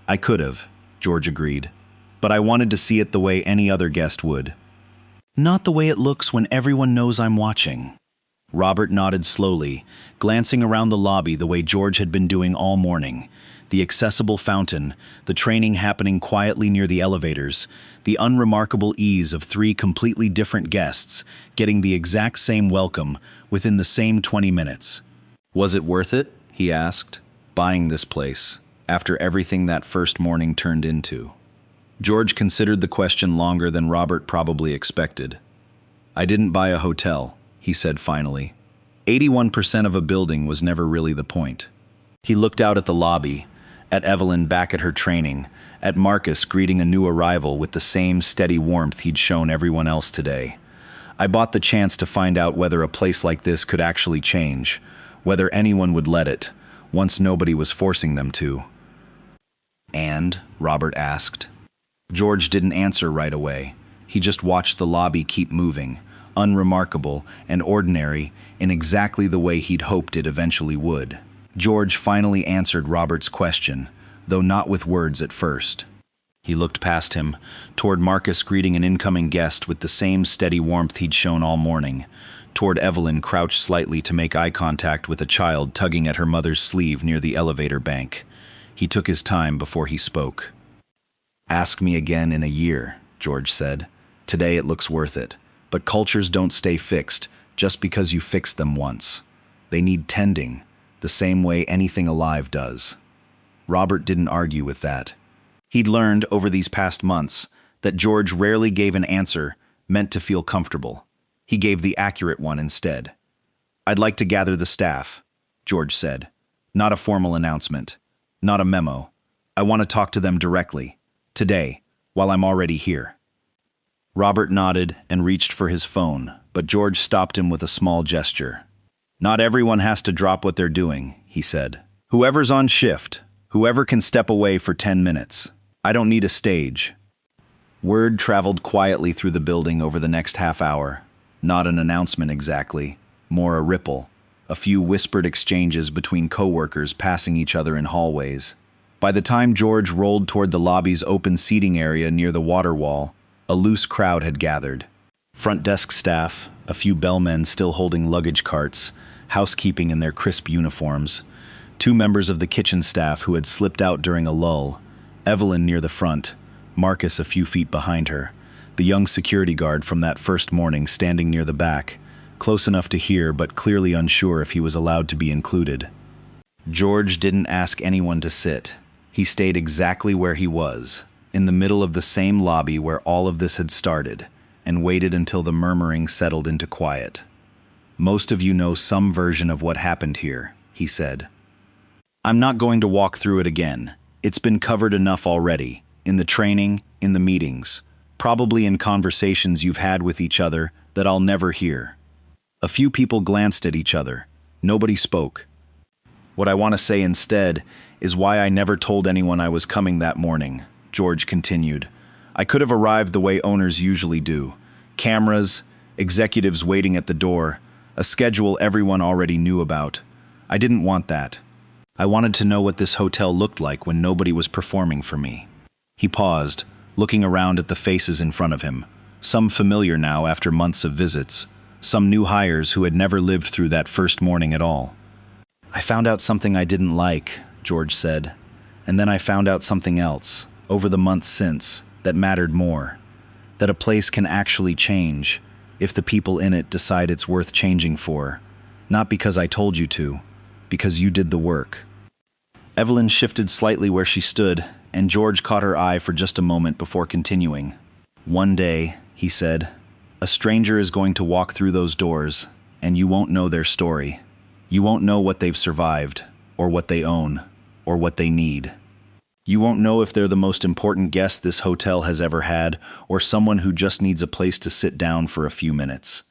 "I could have," George agreed, "but I wanted to see it the way any other guest would. Not the way it looks when everyone knows I'm watching." Robert nodded slowly, glancing around the lobby the way George had been doing all morning. The accessible fountain, the training happening quietly near the elevators, the unremarkable ease of 3 completely different guests getting the exact same welcome within the same 20 minutes. "Was it worth it?" he asked, "buying this place, after everything that first morning turned into?" George considered the question longer than Robert probably expected. "I didn't buy a hotel," he said finally. 81% of a building was never really the point. He looked out at the lobby, at Evelyn back at her training, at Marcus greeting a new arrival with the same steady warmth he'd shown everyone else today. "I bought the chance to find out whether a place like this could actually change, whether anyone would let it, once nobody was forcing them to." "And?" Robert asked. George didn't answer right away, He just watched the lobby keep moving, unremarkable and ordinary in exactly the way he'd hoped it eventually would. George finally answered Robert's question, though not with words at first. He looked past him, toward Marcus greeting an incoming guest with the same steady warmth he'd shown all morning, toward Evelyn crouched slightly to make eye contact with a child tugging at her mother's sleeve near the elevator bank. He took his time before he spoke. "Ask me again in a year," George said. "Today it looks worth it. But cultures don't stay fixed just because you fix them once. They need tending, the same way anything alive does." Robert didn't argue with that. He'd learned over these past months that George rarely gave an answer meant to feel comfortable. He gave the accurate one instead. "I'd like to gather the staff," George said. "Not a formal announcement. Not a memo. I want to talk to them directly. Today, while I'm already here." Robert nodded and reached for his phone, but George stopped him with a small gesture. "Not everyone has to drop what they're doing," he said. "Whoever's on shift, whoever can step away for 10 minutes. I don't need a stage." Word traveled quietly through the building over the next half hour. Not an announcement exactly, more a ripple, a few whispered exchanges between coworkers passing each other in hallways. By the time George rolled toward the lobby's open seating area near the water wall, a loose crowd had gathered. Front desk staff, a few bellmen still holding luggage carts, housekeeping in their crisp uniforms, 2 members of the kitchen staff who had slipped out during a lull, Evelyn near the front, Marcus a few feet behind her, the young security guard from that first morning standing near the back, close enough to hear but clearly unsure if he was allowed to be included. George didn't ask anyone to sit. He stayed exactly where he was, in the middle of the same lobby where all of this had started, and waited until the murmuring settled into quiet. "Most of you know some version of what happened here," he said. "I'm not going to walk through it again. It's been covered enough already, in the training, in the meetings, probably in conversations you've had with each other that I'll never hear." A few people glanced at each other. Nobody spoke. "What I want to say instead is why I never told anyone I was coming that morning," George continued. "I could have arrived the way owners usually do. Cameras, executives waiting at the door, a schedule everyone already knew about. I didn't want that. I wanted to know what this hotel looked like when nobody was performing for me." He paused, looking around at the faces in front of him, some familiar now after months of visits, some new hires who had never lived through that first morning at all. "I found out something I didn't like," George said, "and then I found out something else, over the months since, that mattered more. That a place can actually change, if the people in it decide it's worth changing for. Not because I told you to, because you did the work." Evelyn shifted slightly where she stood, and George caught her eye for just a moment before continuing. "One day," he said, "a stranger is going to walk through those doors, and you won't know their story. You won't know what they've survived, or what they own, or what they need. You won't know if they're the most important guest this hotel has ever had, or someone who just needs a place to sit down for a few minutes.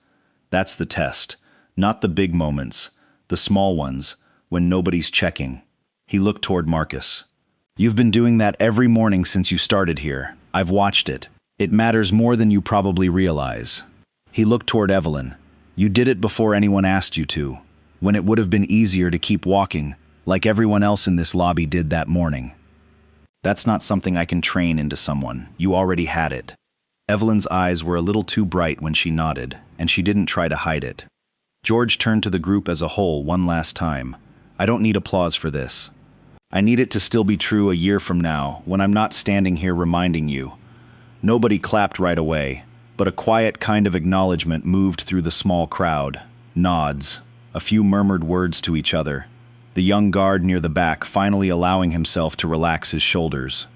That's the test, not the big moments, the small ones, when nobody's checking." He looked toward Marcus. "You've been doing that every morning since you started here. I've watched it. It matters more than you probably realize." He looked toward Evelyn. "You did it before anyone asked you to, when it would have been easier to keep walking, like everyone else in this lobby did that morning. That's not something I can train into someone. You already had it." Evelyn's eyes were a little too bright when she nodded, and she didn't try to hide it. George turned to the group as a whole one last time. "I don't need applause for this. I need it to still be true a year from now, when I'm not standing here reminding you." Nobody clapped right away, but a quiet kind of acknowledgement moved through the small crowd. Nods, a few murmured words to each other, the young guard near the back finally allowing himself to relax his shoulders.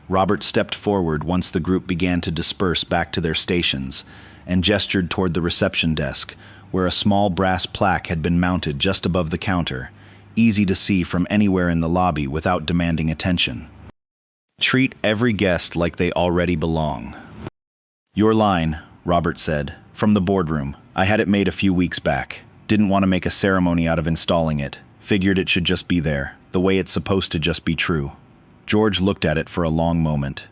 Robert stepped forward once the group began to disperse back to their stations, and gestured toward the reception desk, where a small brass plaque had been mounted just above the counter, easy to see from anywhere in the lobby without demanding attention. "Treat every guest like they already belong." "Your line," Robert said, "from the boardroom. I had it made a few weeks back. Didn't want to make a ceremony out of installing it. Figured it should just be there, the way it's supposed to just be true." George looked at it for a long moment.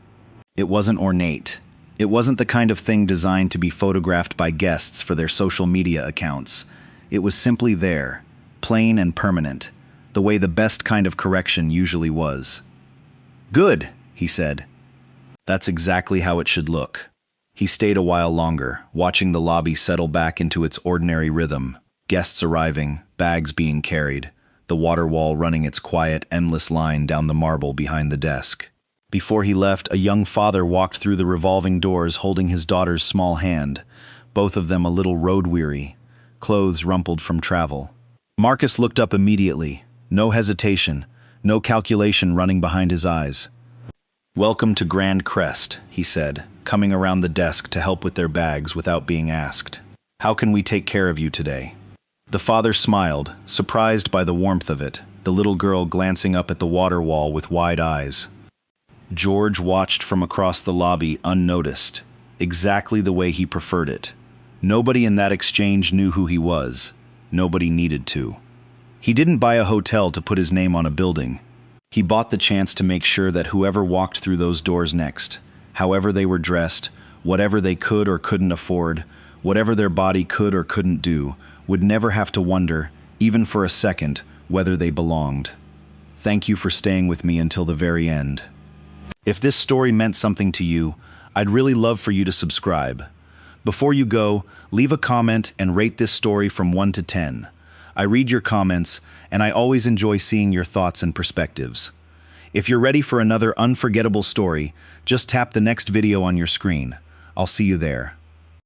It wasn't ornate. It wasn't the kind of thing designed to be photographed by guests for their social media accounts. It was simply there, plain and permanent, the way the best kind of correction usually was. "Good," he said. "That's exactly how it should look." He stayed a while longer, watching the lobby settle back into its ordinary rhythm, guests arriving, bags being carried, the water wall running its quiet, endless line down the marble behind the desk. Before he left, a young father walked through the revolving doors holding his daughter's small hand, both of them a little road-weary, clothes rumpled from travel. Marcus looked up immediately, no hesitation, no calculation running behind his eyes. "Welcome to Grand Crest," he said, coming around the desk to help with their bags without being asked. "How can we take care of you today?" The father smiled, surprised by the warmth of it, the little girl glancing up at the water wall with wide eyes. George watched from across the lobby unnoticed, exactly the way he preferred it. Nobody in that exchange knew who he was. Nobody needed to. He didn't buy a hotel to put his name on a building. He bought the chance to make sure that whoever walked through those doors next, however they were dressed, whatever they could or couldn't afford, whatever their body could or couldn't do, would never have to wonder, even for a second, whether they belonged. Thank you for staying with me until the very end. If this story meant something to you, I'd really love for you to subscribe. Before you go, leave a comment and rate this story from 1 to 10. I read your comments, and I always enjoy seeing your thoughts and perspectives. If you're ready for another unforgettable story, just tap the next video on your screen. I'll see you there.